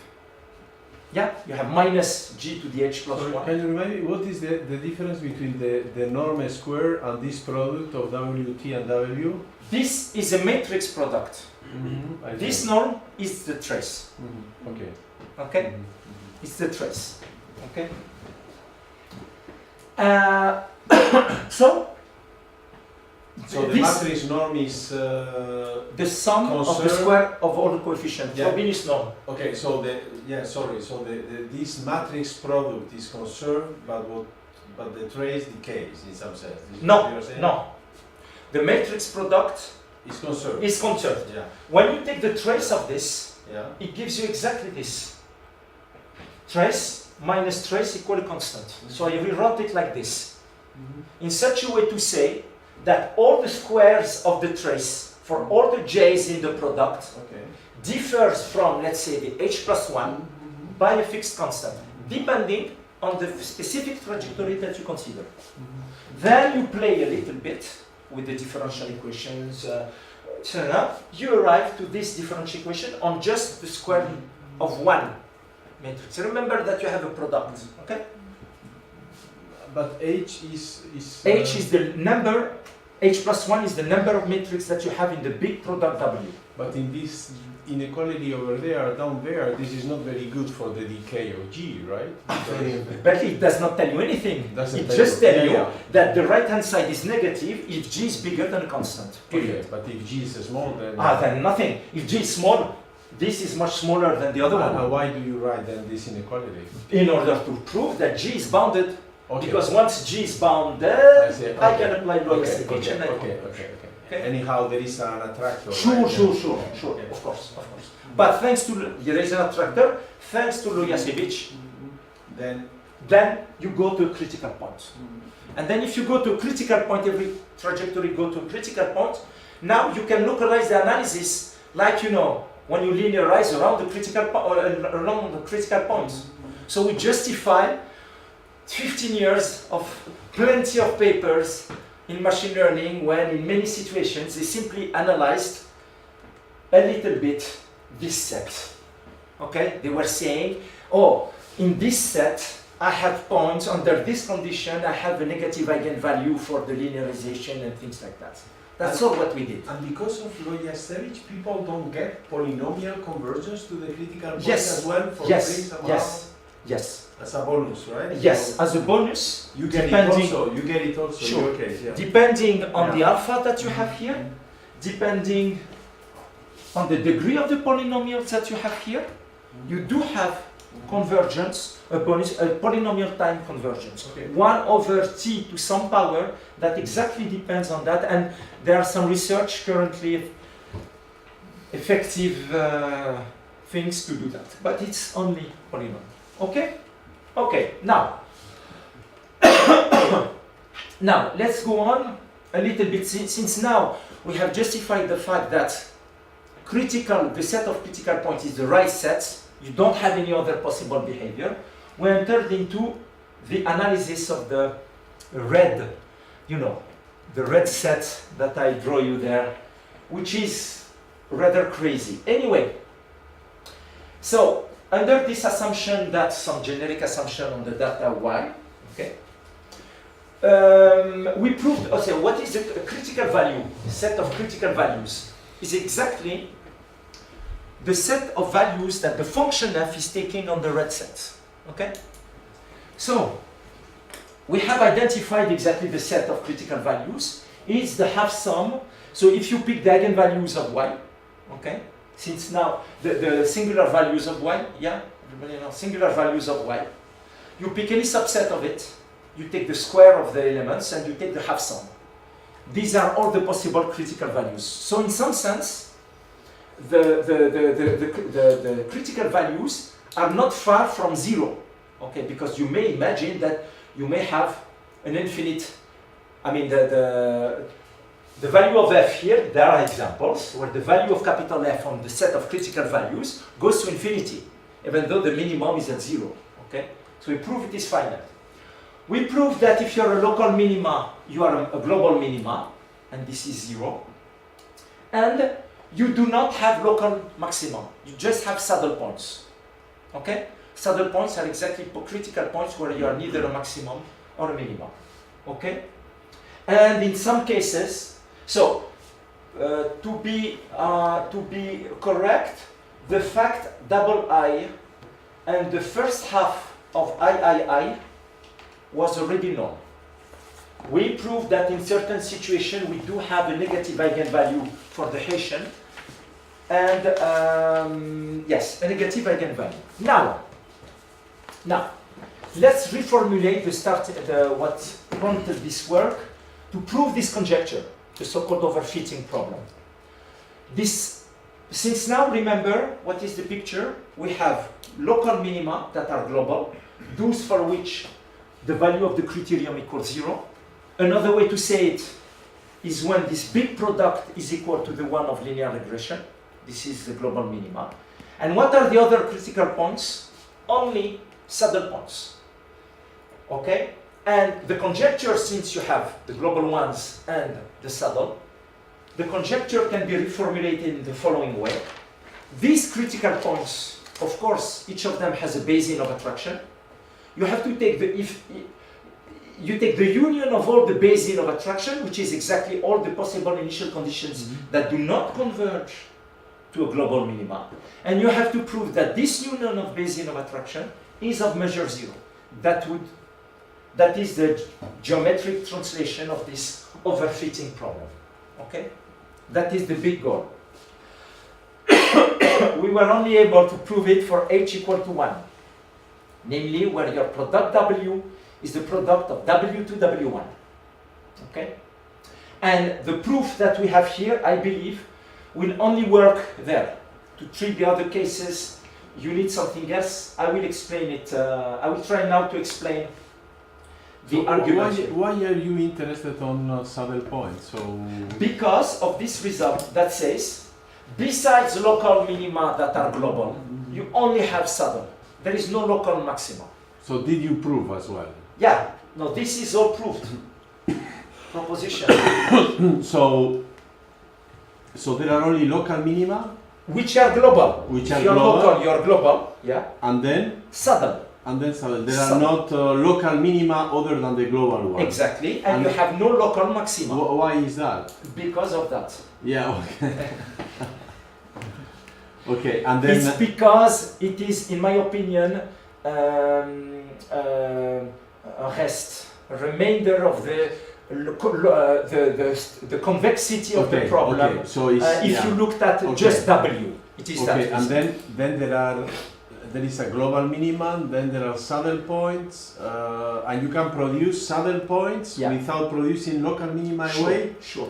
Yeah, you have minus g to the h plus 1. Can you remind me, what is the difference between the norm square and this product of wt and w? This is a matrix product. This norm is the trace. Okay. Okay? It's the trace. Okay? So the matrix norm is the sum of the square of all the coefficients. Yeah. Frobenius norm. Okay, so this matrix product is conserved, but the trace decays in some sense. This is what you're saying? No. The matrix product is conserved. Yeah. When you take the trace of this, Yeah. it gives you exactly this. Trace minus trace equal constant. So I rewrote it like this. In such a way to say that all the squares of the trace for all the j's in the product differs from, let's say, the h plus 1 by a fixed constant, depending on the specific trajectory that you consider. Then you play a little bit with the differential equations, you arrive to this differential equation on just the square of one matrix. Remember that you have a product, okay? But h is H is the number, h plus 1 is the number of matrix that you have in the big product W. But in this inequality over there, down there, this is not very good for the decay of G, right? But it does not tell you anything. Doesn't It just tells you yeah. that the right hand side is negative if G is bigger than a constant. Period. Okay, but if G is small, then... Then nothing. If G is small, this is much smaller than the other one. Why do you write then this inequality? In order to prove that G is bounded, because once G is bounded, I can apply Loya's equation. Okay. Anyhow, there is an attractor. Sure, right? of course. But thanks to, there is an attractor, thanks to Loyasevic, Then you go to a critical point. And then if you go to a critical point, every trajectory go to a critical point, now you can localize the analysis like, when you linearize around the critical point. So we justify 15 years of plenty of papers in machine learning when in many situations they simply analyzed a little bit this set. Okay, they were saying, oh, in this set I have points under this condition, I have a negative eigenvalue for the linearization and things like that. That's all what we did. And because of Loja-Stevich, people don't get polynomial convergence to the critical point Yes. as well for Yes, things about yes, yes, as a bonus, right? yes. So As a bonus, you get depending- it also. You get it also Sure. in your case, yeah. depending on Yeah. the alpha that you have here, depending on the degree of the polynomials that you have here, you do have convergence, a polynomial time convergence. Okay. 1 over t to some power, that exactly depends on that, and there are some research currently effective things to do that, but it's only polynomial. Okay? Okay, now, now let's go on a little bit, since now we have justified the fact that the set of critical points is the right set, you don't have any other possible behavior. We entered into the analysis of the red, the red set that I draw you there, which is rather crazy. Anyway, so under this assumption, that's some generic assumption on the data y, okay, we proved, okay, what is a critical value? Set of critical values is exactly the set of values that the function f is taking on the red set. Okay? So, we have identified exactly the set of critical values. It's the half sum. So if you pick the eigenvalues of y, okay? Since now the singular values of y, yeah? Everybody knows singular values of y. You pick any subset of it, you take the square of the elements, and you take the half sum. These are all the possible critical values. So in some sense, the critical values are not far from 0, okay? Because you may imagine that you may have an infinite, I mean the value of f here, there are examples where the value of capital F on the set of critical values goes to infinity, even though the minimum is at 0, okay? So we prove it is finite. We prove that if you're a local minima, you are a global minima, and this is 0. And you do not have local maximum, you just have saddle points, okay? Saddle points are exactly critical points where you are neither a maximum or a minimum, okay? And in some cases, so to be correct, the fact double I and the first half of I was already known. We proved that in certain situations we do have a negative eigenvalue for the Hessian, and yes, a negative eigenvalue. Now, let's reformulate what prompted this work to prove this conjecture, the so-called overfitting problem. Since now, remember, what is the picture? We have local minima that are global, those for which the value of the criterion equals 0. Another way to say it is when this big product is equal to the one of linear regression. This is the global minima. And what are the other critical points? Only saddle points. Okay? And the conjecture, since you have the global ones and the saddle, the conjecture can be reformulated in the following way. These critical points, of course, each of them has a Bayesian of attraction. You have to take you take the union of all the Bayesian of attraction, which is exactly all the possible initial conditions that do not converge to a global minima. And you have to prove that this union of Bayesian of attraction is of measure 0. That is the geometric translation of this overfitting problem. Okay? That is the big goal. We were only able to prove it for h equal to 1. Namely, where your product W is the product of W to W1. Okay? And the proof that we have here, I believe, will only work there. To treat the other cases, you need something else. I will explain it. I will try now to explain the argument. Why are you interested on saddle points? Because of this result that says, besides local minima that are global, you only have saddle. There is no local maximum. So did you prove as well? Yeah, no, this is all proved. Proposition. So there are only local minima, Which are global. which If are you're global, local, you're global. Yeah. and then Saddle. so there So- are not local minima other than the global one. Exactly. And And- you have no local maxima Why is that? because of that. Yeah. Okay. Okay, and then It's because it is, in my opinion, a remainder of the convexity of the problem. Okay. So it's, If yeah. you looked at Okay. just W, it is Okay, that. and then there is a global minimum, then there are saddle points, and you can produce saddle points Yeah. without producing local minima away. Sure.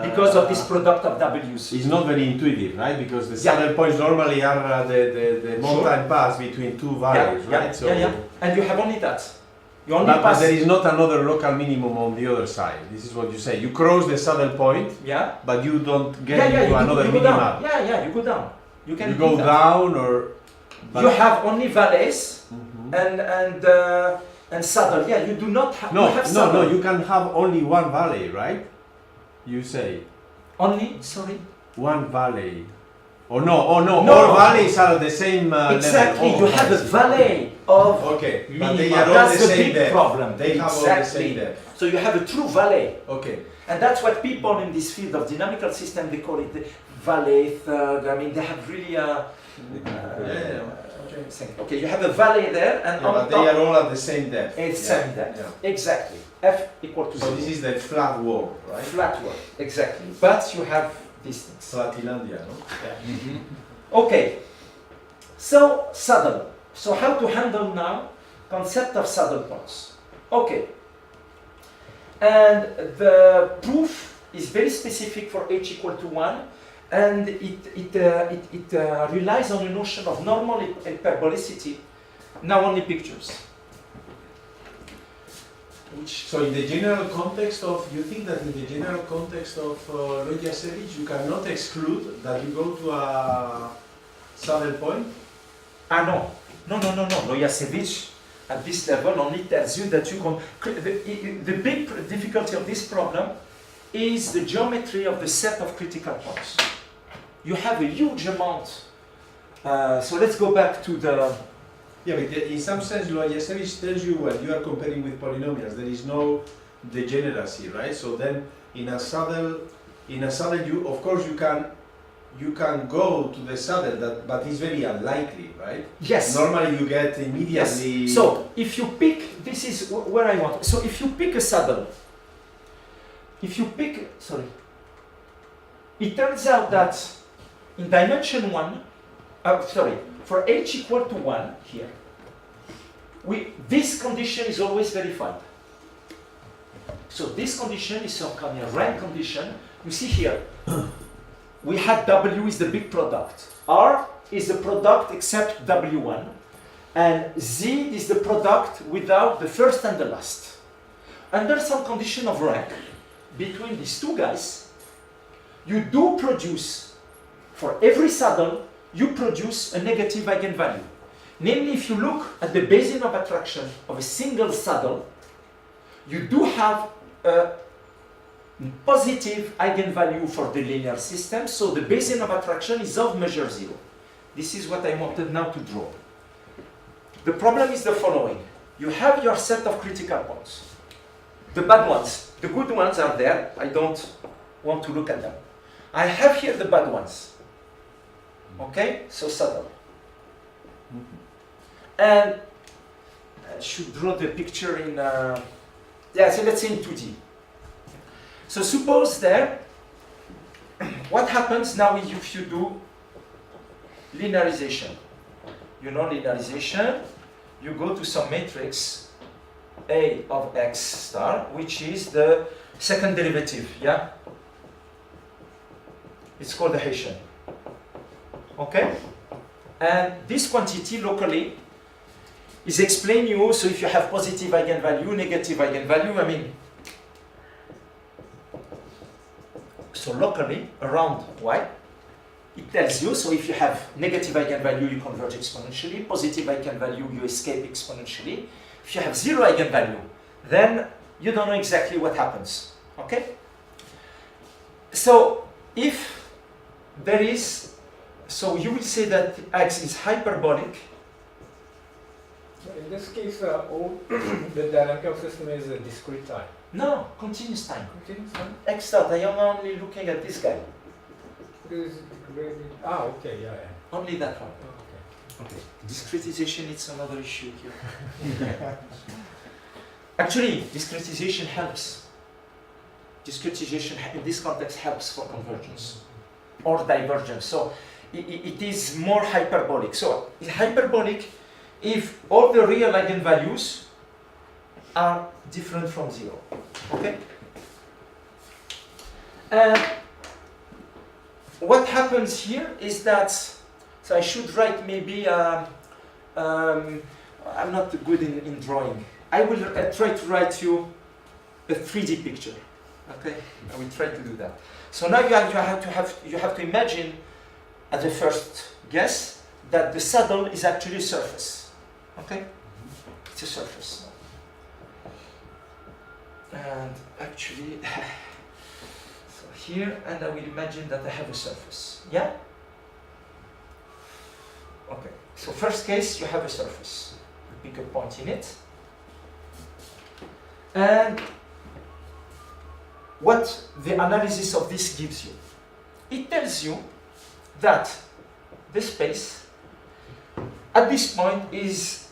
Because of this product of W's. It's not very intuitive, right? Because the Yeah. saddle points normally are the mountain pass between two valleys, right? So, And you have only that. You only but pass. there is not another local minimum on the other side. This is what you say. You cross the saddle point, Yeah. but you don't get Yeah, into another you go minima. down. Yeah, you go down. You can You do go that. down, or You have only valleys Mhm. and saddle. Yeah, you do not have. No, you have no, saddle. you can have only one valley, right? You say Only. Sorry. one valley. Oh no, No. all valleys are the same Exactly. level. You have a valley of Okay, but minima. they are all That's the the same big depth. problem. They have all the Exactly. same depth. So you have a true valley. Okay. And that's what people in this field of dynamical system, they call it the valley third. I mean, they have really a thing. Okay, you have a valley there, and Yeah, on but top, they are all at the same depth. it's Yeah, same depth. yeah. Exactly. F equal to So 0. this is the flat wall, right? Flat word. Exactly. But you have these things. Flatilandia, no? Okay. So saddle. So how to handle now concept of saddle points? Okay. And the proof is very specific for h equal to 1, and it relies on the notion of normal hyperbolicity. Now only pictures. Which So in the general context of, you think that in the general context of Lojasiewicz, you cannot exclude that you go to a saddle point? no. Lojasiewicz at this level only tells you that you can. The big difficulty of this problem is the geometry of the set of critical points. You have a huge amount. So let's go back to the. Yeah, but in some sense, Lojasiewicz tells you when you are comparing with polynomials, there is no degeneracy, right? So then, in a saddle, you of course you can go to the saddle, but it's very unlikely, right? Yes. Normally, you get Yes. immediately. So if you pick, this is where I want. So if you pick a saddle, it turns out that in dimension 1, for h equal to 1 here, this condition is always verified. So this condition is some kind of rank condition. You see here, we had W is the big product. R is the product except W1. And Z is the product without the first and the last. Under some condition of rank between these two guys, you do produce, for every saddle, you produce a negative eigenvalue. Namely, if you look at the basin of attraction of a single saddle, you do have a positive eigenvalue for the linear system, so the basin of attraction is of measure 0. This is what I wanted now to draw. The problem is the following. You have your set of critical points. The bad ones. The good ones are there. I don't want to look at them. I have here the bad ones. Okay? So saddle. And I should draw the picture in... so let's say in 2D. So suppose there, what happens now if you do linearization? You know linearization, you go to some matrix A of x star, which is the second derivative, yeah? It's called the Hessian. Okay? And this quantity locally is explained you, so if you have positive eigenvalue, negative eigenvalue, I mean, so locally, around y, it tells you, so if you have negative eigenvalue, you converge exponentially, positive eigenvalue, you escape exponentially. If you have 0 eigenvalue, then you don't know exactly what happens. Okay? So if there is, so you will say that x is hyperbolic. So in this case, all the dynamical system is a discrete time. No, continuous time. Continuous time? X dot, I am only looking at this guy. Okay, yeah. Only that one. Okay. Okay. Discretization is another issue here. Actually, discretization helps. Discretization in this context helps for convergence or divergence. So it is more hyperbolic. So it's hyperbolic if all the real eigenvalues are different from 0. Okay? And what happens here is that, so I should write maybe, I'm not good in drawing. I will try to write you a 3D picture. Okay, I will try to do that. So now you have to imagine, at the first guess, that the saddle is actually a surface. Okay, it's a surface. And actually, so here, and I will imagine that I have a surface. Yeah. Okay. So first case, you have a surface. You pick a point in it. And what the analysis of this gives you? It tells you that the space at this point is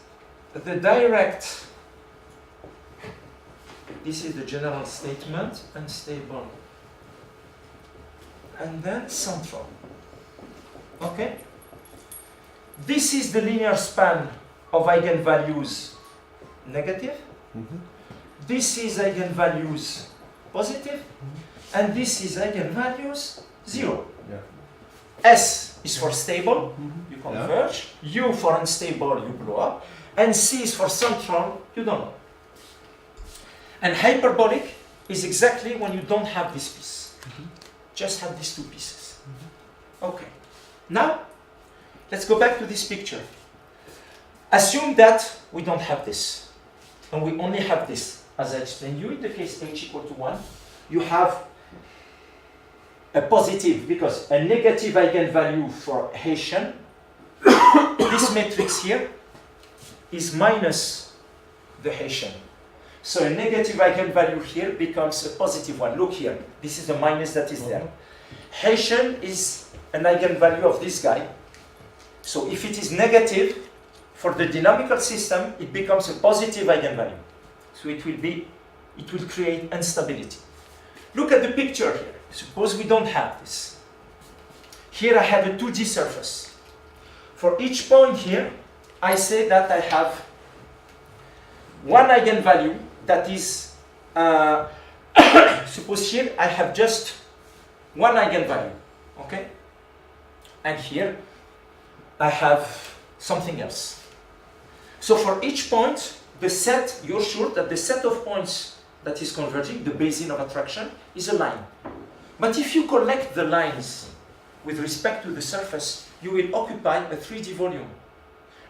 the direct, this is the general statement, unstable, and then central. Okay? This is the linear span of eigenvalues negative. This is eigenvalues positive, and this is eigenvalues 0. Yeah. S is for stable, you converge. U for unstable, you blow up. And C is for central, you don't know. And hyperbolic is exactly when you don't have this piece. Just have these two pieces. Okay. Now, let's go back to this picture. Assume that we don't have this, and we only have this. As I explained you, in the case h equal to 1, you have a positive, because a negative eigenvalue for Hessian, this matrix here is minus the Hessian. So a negative eigenvalue here becomes a positive one. Look here, this is the minus that is there. Hessian is an eigenvalue of this guy. So if it is negative, for the dynamical system, it becomes a positive eigenvalue. So it will create instability. Look at the picture here. Suppose we don't have this. Here I have a 2D surface. For each point here, I say that I have one eigenvalue that is, suppose here I have just one eigenvalue, okay? And here I have something else. So for each point, the set, you're sure that the set of points that is converging, the basin of attraction, is a line. But if you collect the lines with respect to the surface, you will occupy a 3D volume,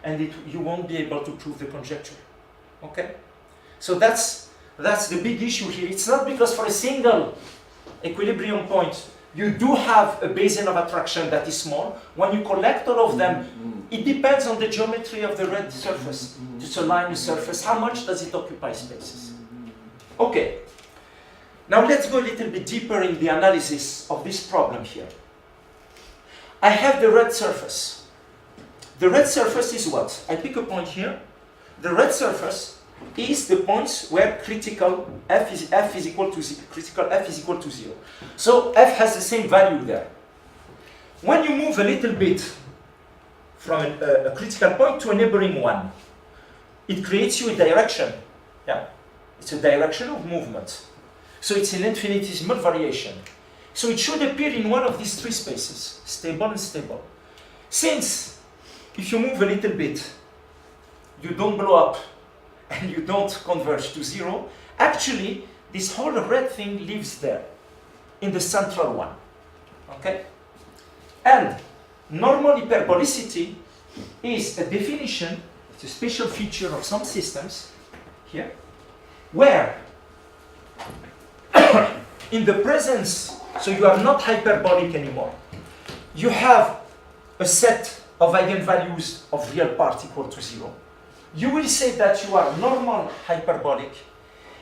and you won't be able to prove the conjecture. Okay? So that's the big issue here. It's not because for a single equilibrium point, you do have a basin of attraction that is small. When you collect all of them, it depends on the geometry of the red surface. It's a line surface. How much does it occupy spaces? Okay. Now let's go a little bit deeper in the analysis of this problem here. I have the red surface. The red surface is what? I pick a point here. The red surface is the points where critical f is equal to 0. So f has the same value there. When you move a little bit from a critical point to a neighboring one, it creates you a direction. Yeah, it's a direction of movement. So it's an infinitesimal variation. So it should appear in one of these three spaces, stable and stable. Since if you move a little bit, you don't blow up and you don't converge to 0, actually this whole red thing lives there in the central one. Okay? And normal hyperbolicity is a definition, it's a special feature of some systems here, where in the presence, so you are not hyperbolic anymore. You have a set of eigenvalues of real part equal to 0. You will say that you are normal hyperbolic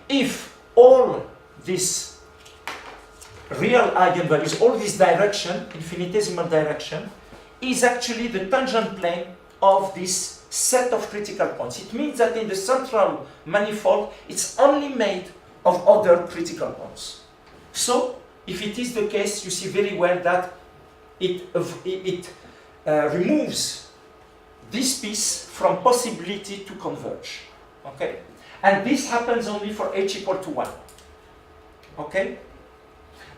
if all these real eigenvalues, all this direction, infinitesimal direction, is actually the tangent plane of this set of critical points. It means that in the central manifold, it's only made of other critical points. So, if it is the case, you see very well that it removes this piece from possibility to converge. Okay? And this happens only for h equal to 1. Okay?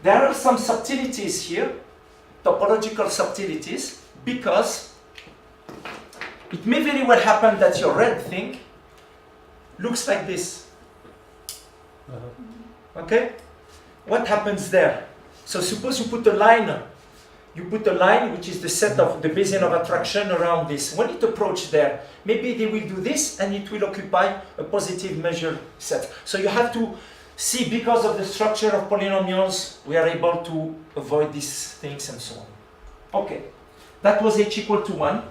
There are some subtleties here, topological subtleties, because it may very well happen that your red thing looks like this. Okay? What happens there? So suppose you put a line which is the set of the Bayesian of attraction around this. When it approaches there, maybe they will do this and it will occupy a positive measure set. So you have to see, because of the structure of polynomials, we are able to avoid these things and so on. Okay, that was h equal to 1.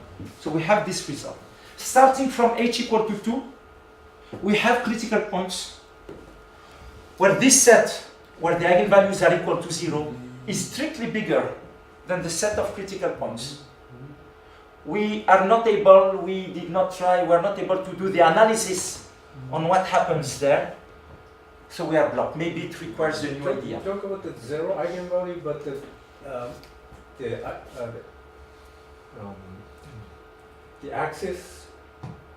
So we have this result. Starting from h equal to 2, we have critical points where this set, where the eigenvalues are equal to 0, is strictly bigger than the set of critical points. We are not able, we did not try, we are not able to do the analysis on what happens there. So we are blocked. Maybe it requires a new idea. Talk about the 0 eigenvalue, but the axis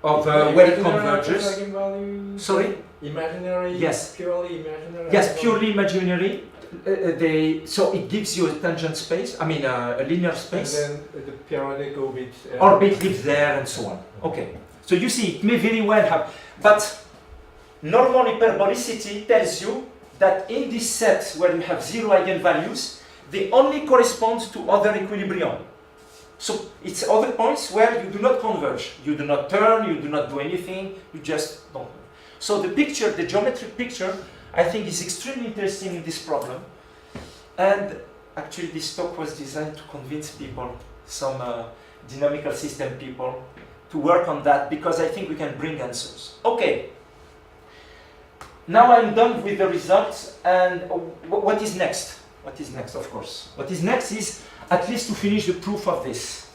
of where it imaginary converges. Eigenvalue, Sorry? Imaginary? Yes. Purely imaginary? Yes, eigenvalue? purely imaginary. So it gives you a tangent space, I mean a linear space. And then the periodic orbit. Orbit lives there and so on. Okay. So you see, it may very well have, but normal hyperbolicity tells you that in this set where you have 0 eigenvalues, they only correspond to other equilibrium. So it's other points where you do not converge. You do not turn, you do not do anything, you just don't. So the picture, the geometric picture, I think is extremely interesting in this problem. And actually this talk was designed to convince people, some dynamical system people, to work on that, because I think we can bring answers. Okay. Now I'm done with the results, and what is next? What is next, of course? What is next is at least to finish the proof of this.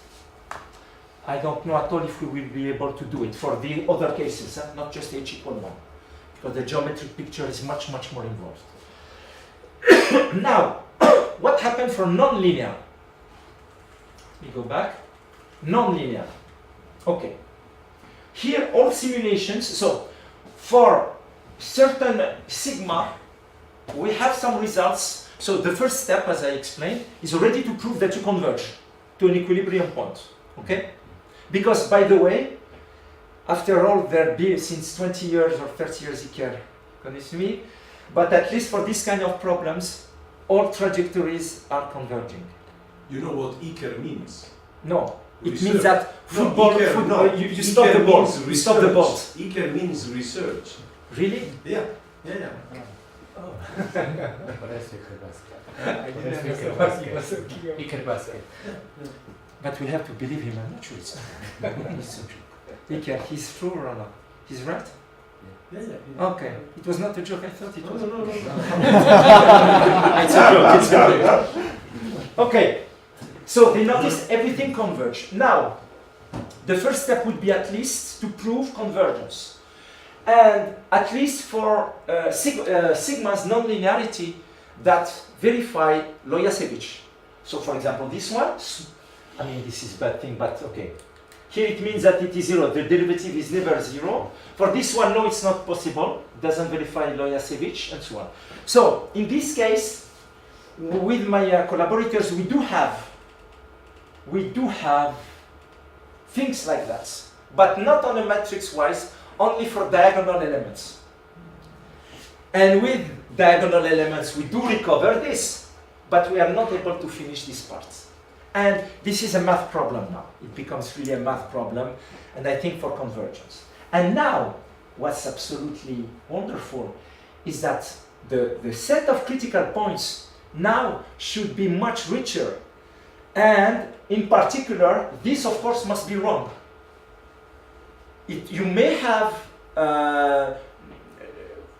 I don't know at all if we will be able to do it for the other cases, not just h equal 1, because the geometric picture is much, much more involved. Now, what happened for nonlinear? We go back. Nonlinear. Okay. Here, all simulations, so for certain sigma, we have some results. So the first step, as I explained, is already to prove that you converge to an equilibrium point. Okay? Because, by the way, after all, there be since 20 years or 30 years Iker, connaissez me, but at least for this kind of problems, all trajectories are converging. You know what Iker means? No, it Research. means that football, you stop Iker the ball. means You stop the research. ball. Iker means research. Really? Yeah. I didn't understand what he was talking about. Iker basket. But we have to believe him. I'm not sure it's it's a joke. Iker, he's true or not? He's right? Yeah. Okay. It was not a joke. I thought it was. No. It's a joke. It's a joke. Okay. So they notice everything converge. Now, the first step would be at least to prove convergence. And at least for sigma's nonlinearity that verify Lojasevic. So for example, this one, I mean this is a bad thing, but okay. Here it means that it is 0, the derivative is never 0. For this one, no, it's not possible, doesn't verify Lojasevic, and so on. So in this case, with my collaborators, we do have things like that, but not on a matrix-wise, only for diagonal elements. And with diagonal elements, we do recover this, but we are not able to finish this part. And this is a math problem now. It becomes really a math problem, and I think for convergence. And now, what's absolutely wonderful is that the set of critical points now should be much richer. And in particular, this of course must be wrong. You may have not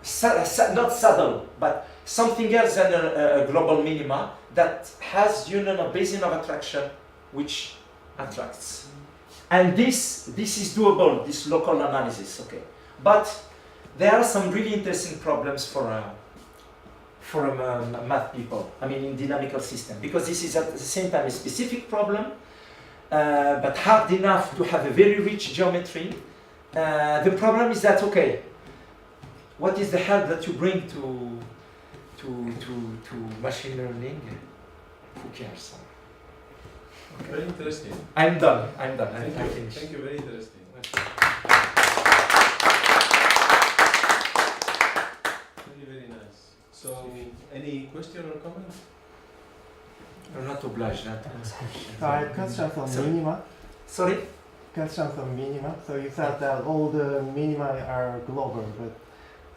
saddle, but something else than a global minima that has a basin of attraction which attracts. And this is doable, this local analysis, okay. But there are some really interesting problems for math people, I mean in dynamical system, because this is at the same time a specific problem, but hard enough to have a very rich geometry. The problem is that, okay, what is the help that you bring to machine learning? Who cares? Okay. Very interesting. I'm done. I'm finished. Thank you, very interesting. Very nice. So, any question or comment? I'm not obliged. I have questions on minima. Sorry? Questions on minima. So you said that all the minima are global, but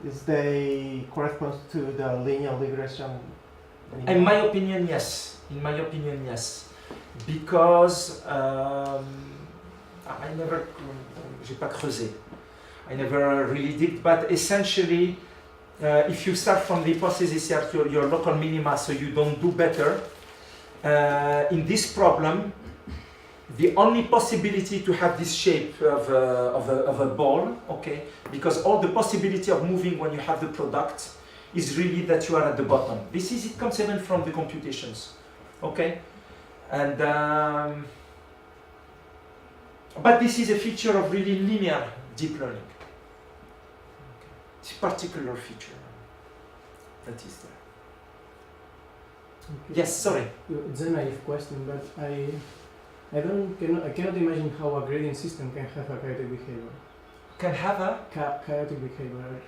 is they correspond to the linear regression? Minima? In my opinion, yes. Because j'ai pas creusé. I never really did, but essentially, if you start from the hypothesis that your local minima, so you don't do better, in this problem, the only possibility to have this shape of a ball, okay, because all the possibility of moving when you have the product is really that you are at the bottom. It comes even from the computations, okay, and but this is a feature of really linear deep learning. It's a particular feature that is there. Okay. Yes, sorry. It's a naive question, but I cannot imagine how a gradient system can have a chaotic behavior. Can have a chaotic behavior.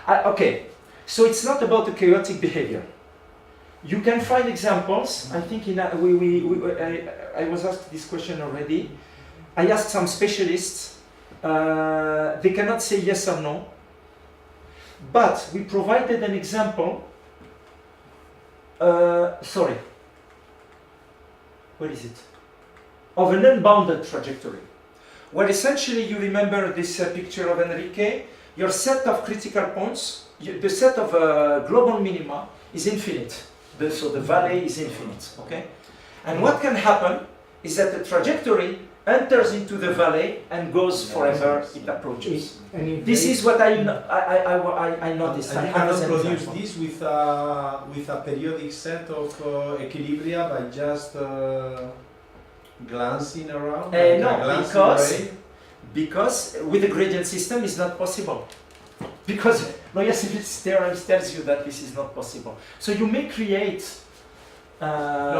Okay, so it's not about the chaotic behavior. You can find examples. I think I was asked this question already. I asked some specialists. They cannot say yes or no. But we provided an example. Sorry. Where is it? Of an unbounded trajectory. Where essentially you remember this picture of Enrique. Your set of critical points, the set of global minima is infinite. So the valley is infinite, okay? And what can happen is that the trajectory enters into the valley and goes forever, it approaches. This is what I noticed. And you cannot produce this with a periodic set of equilibria by just glancing around? No, because with the gradient system it's not possible. Because Loyasevich's theorem tells you that this is not possible. So you may create. Sorry.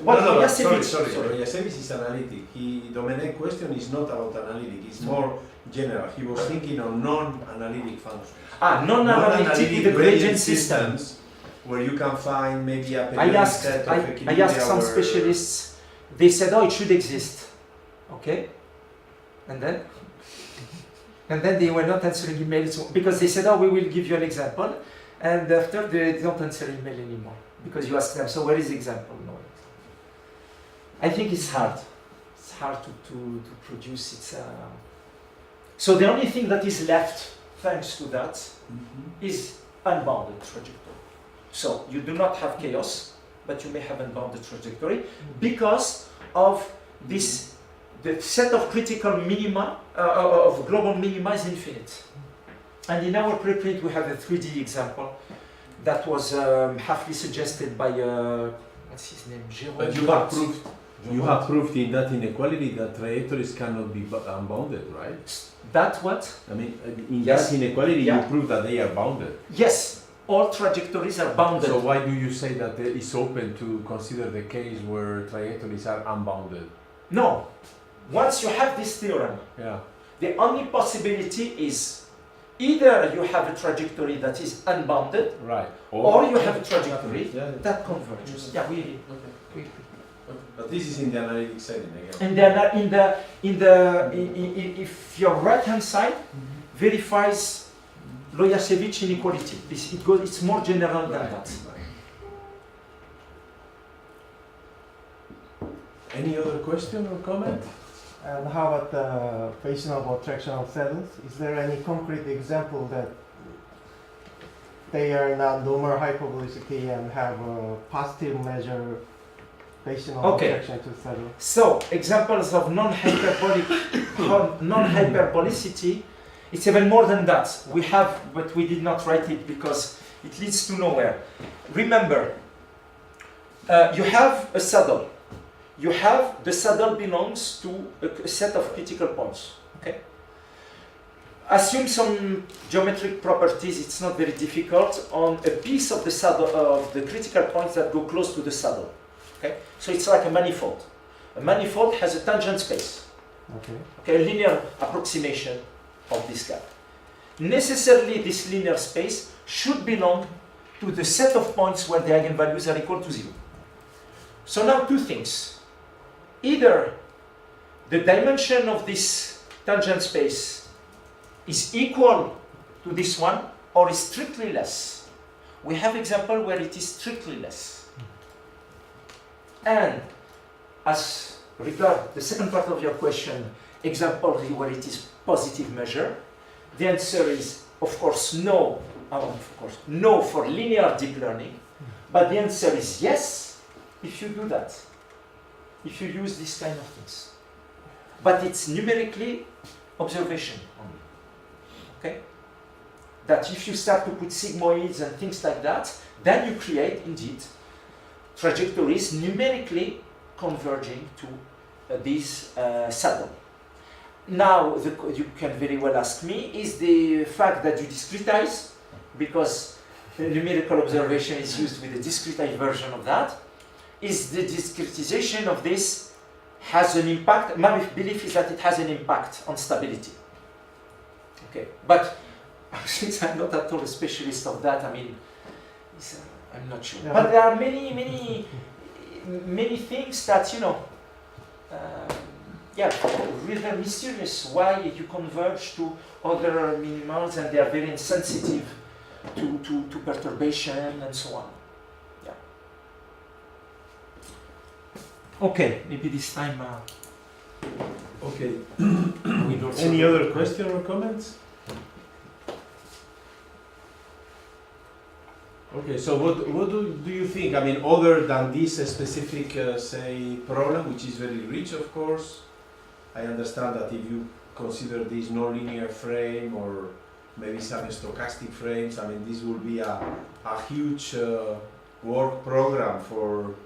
Loyasevich is analytic. Domenech's question is not about analytic. It's more general. He was thinking of non-analytic functions. Non-analytic with the gradient systems, where you can find maybe a periodic set of equilibria. I asked some specialists. They said, "Oh, it should exist." Okay, and then they were not answering emails because they said, "Oh, we will give you an example," and after they don't answer email anymore because you ask them, "So where is the example?" No. I think it's hard. It's hard to produce it. So the only thing that is left, thanks to that, is unbounded trajectory. So you do not have chaos, but you may have unbounded trajectory because of this. The set of critical minima, of global minima is infinite. And in our preprint we have a 3D example that was halfly suggested by, what's his name? But you have proved in that inequality that trajectories cannot be unbounded, right? That what? I mean, in that inequality you prove that they are bounded. Yes, all trajectories are bounded. So why do you say that it's open to consider the case where trajectories are unbounded? No. Once you have this theorem, yeah, the only possibility is either you have a trajectory that is unbounded, right, or you have a trajectory that converges. Yeah, we. But this is in the analytic setting again. And then if your right hand side verifies Loyashevich inequality. It's more general than that. Any other question or comment? And how about the Fashionable attractional saddles? Is there any concrete example that they are non-lunar hyperbolicity and have a positive measure Fashionable attraction to saddle? So, examples of non-hyperbolicity, it's even more than that. We have, but we did not write it because it leads to nowhere. Remember, you have a saddle. The saddle belongs to a set of critical points. Okay. Assume some geometric properties. It's not very difficult on a piece of the saddle of the critical points that go close to the saddle. Okay. So it's like a manifold. A manifold has a tangent space. Okay. A linear approximation of this gap. Necessarily, this linear space should belong to the set of points where the eigenvalues are equal to 0. So now two things. Either the dimension of this tangent space is equal to this one or is strictly less. We have example where it is strictly less. And as regard the second part of your question, example where it is positive measure, the answer is of course no. No for linear deep learning, but the answer is yes if you do that. If you use this kind of things. But it's numerically observation only. Okay? That if you start to put sigmoids and things like that, then you create indeed trajectories numerically converging to this saddle. Now, you can very well ask me, is the fact that you discretize, because numerical observation is used with a discretized version of that, is the discretization of this has an impact? My belief is that it has an impact on stability. Okay, but since I'm not at all a specialist of that, I mean, I'm not sure. Yeah. But there are many things that, you know, really mysterious why you converge to other minimals and they are very insensitive to perturbation and so on. Okay, maybe this time. Okay. Any other question or comments? Okay, so what do you think? I mean, other than this specific, say, problem, which is very rich, of course. I understand that if you consider this nonlinear frame or maybe some stochastic frames, I mean, this will be a huge work program for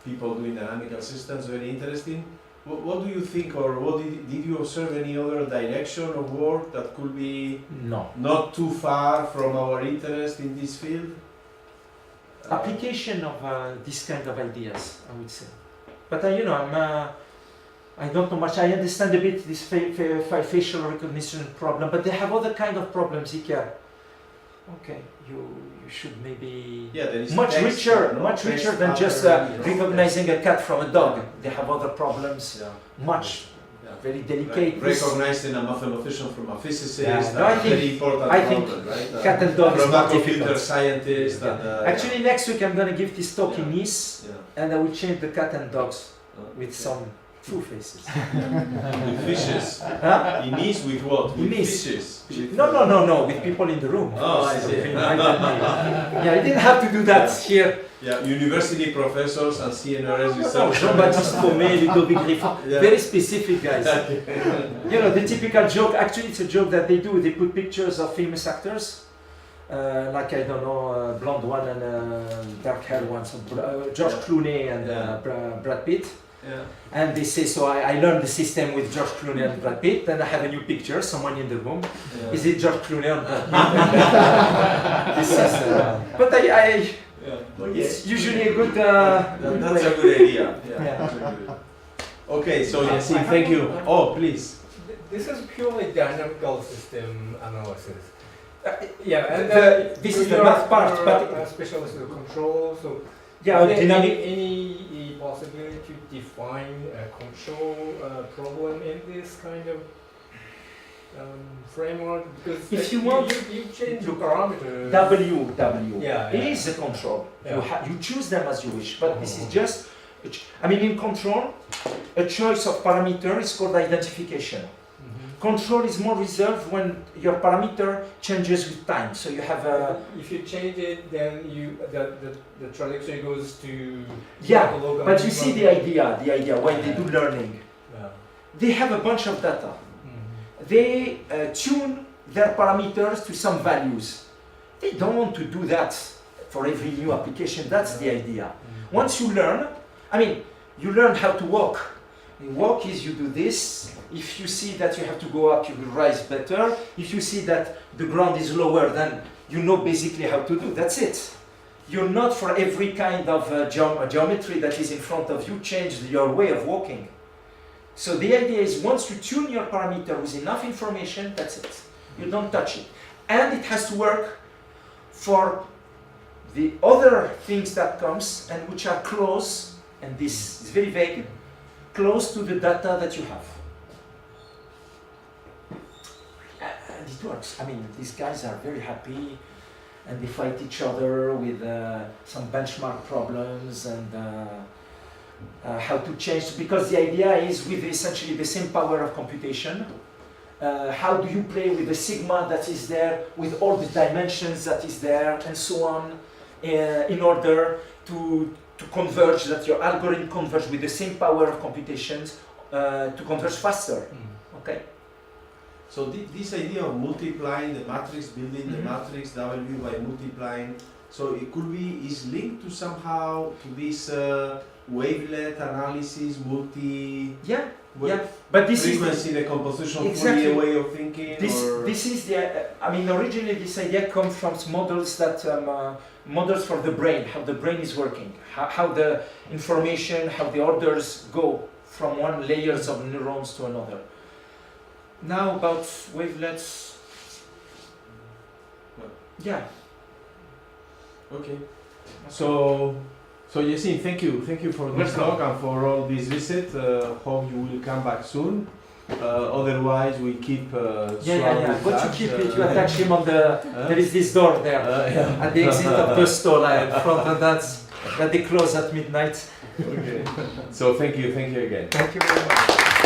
people doing dynamical systems. Very interesting. What do you think, or what did you observe any other direction of work that could be not too far from our interest in this field? Application of this kind of ideas, I would say. But you know, I don't know much. I understand a bit this facial recognition problem, but they have other kind of problems here. Okay, you should maybe much richer than just recognizing a cat from a dog. They have other problems, very delicate. Like recognizing a mathematician from a physicist, I think, very important problem, right? Cat and dog is from a more computer difficult. Scientist. Actually, next week I'm going to give this talk in Nice, and I will change the cat and dogs with some true faces. With fishes. Huh? In Nice with what? With Nice. fishes. No, with people in the room. Oh, I see. Yeah, I didn't have to do that here. Yeah, university professors and CNRS No, researchers. Jean-Baptiste Pomé, Ludovic Griffon, very specific guys. You know, the typical joke, actually it's a joke that they do, they put pictures of famous actors, like, I don't know, blonde one and dark hair one, so George Clooney and Brad Pitt. Yeah. And they say, so I learned the system with George Clooney and Brad Pitt, and I have a new picture, someone in the room. Yeah. Is it George Clooney or Brad Pitt? This is, but it's usually a good that's a good idea. Yeah. Okay, so Yassine, thank you. Oh, please. This is purely dynamical system analysis. This is the math part, but a specialist in control. So, yeah, is there dynamic. any possibility to define a control problem in this kind of framework? Because If you want- you change your parameters. W Yeah, is a control. Yeah. You choose them as you wish, but this is just, I mean, in control, a choice of parameter is called identification. Control is more reserved when your parameter changes with time. So you have a If you change it, then the trajectory goes to Yeah, local but you see minimum. the idea when they do learning. Yeah. They have a bunch of data. They tune their parameters to some values. They don't want to do that for every new application. That's the idea. Once you learn, I mean, you learn how to walk. Walk is you do this. If you see that you have to go up, you will rise better. If you see that the ground is lower, then you know basically how to do. That's it. You're not for every kind of geometry that is in front of you, change your way of walking. So the idea is once you tune your parameter with enough information, that's it. You don't touch it. And it has to work for the other things that comes and which are close, and this is very vague, close to the data that you have. And it works. I mean, these guys are very happy and they fight each other with some benchmark problems and how to change, because the idea is with essentially the same power of computation, how do you play with the sigma that is there, with all the dimensions that is there, and so on, in order to converge, that your algorithm converge with the same power of computations to converge faster. Okay. So this idea of multiplying the matrix, building the Mhm. matrix W by multiplying, so it could be is linked to somehow to this wavelet analysis, Yeah. wave Yeah. But this is frequency decomposition Exactly. Fourier way of thinking. or this is the. I mean, originally this idea comes from models that models for the brain, how the brain is working, how the information, how the orders go from one layers of neurons to another. Now about wavelets. Yeah. Okay. So Yassine, thank you for this Welcome. talk and for all this visit. Hope you will come back soon. Otherwise, we keep. Yeah. Suav But you touch, keep it. You attach him on the. There is this door there yeah. at the exit of the store in front, and that they close at midnight. Okay. So thank you again. Thank you very much.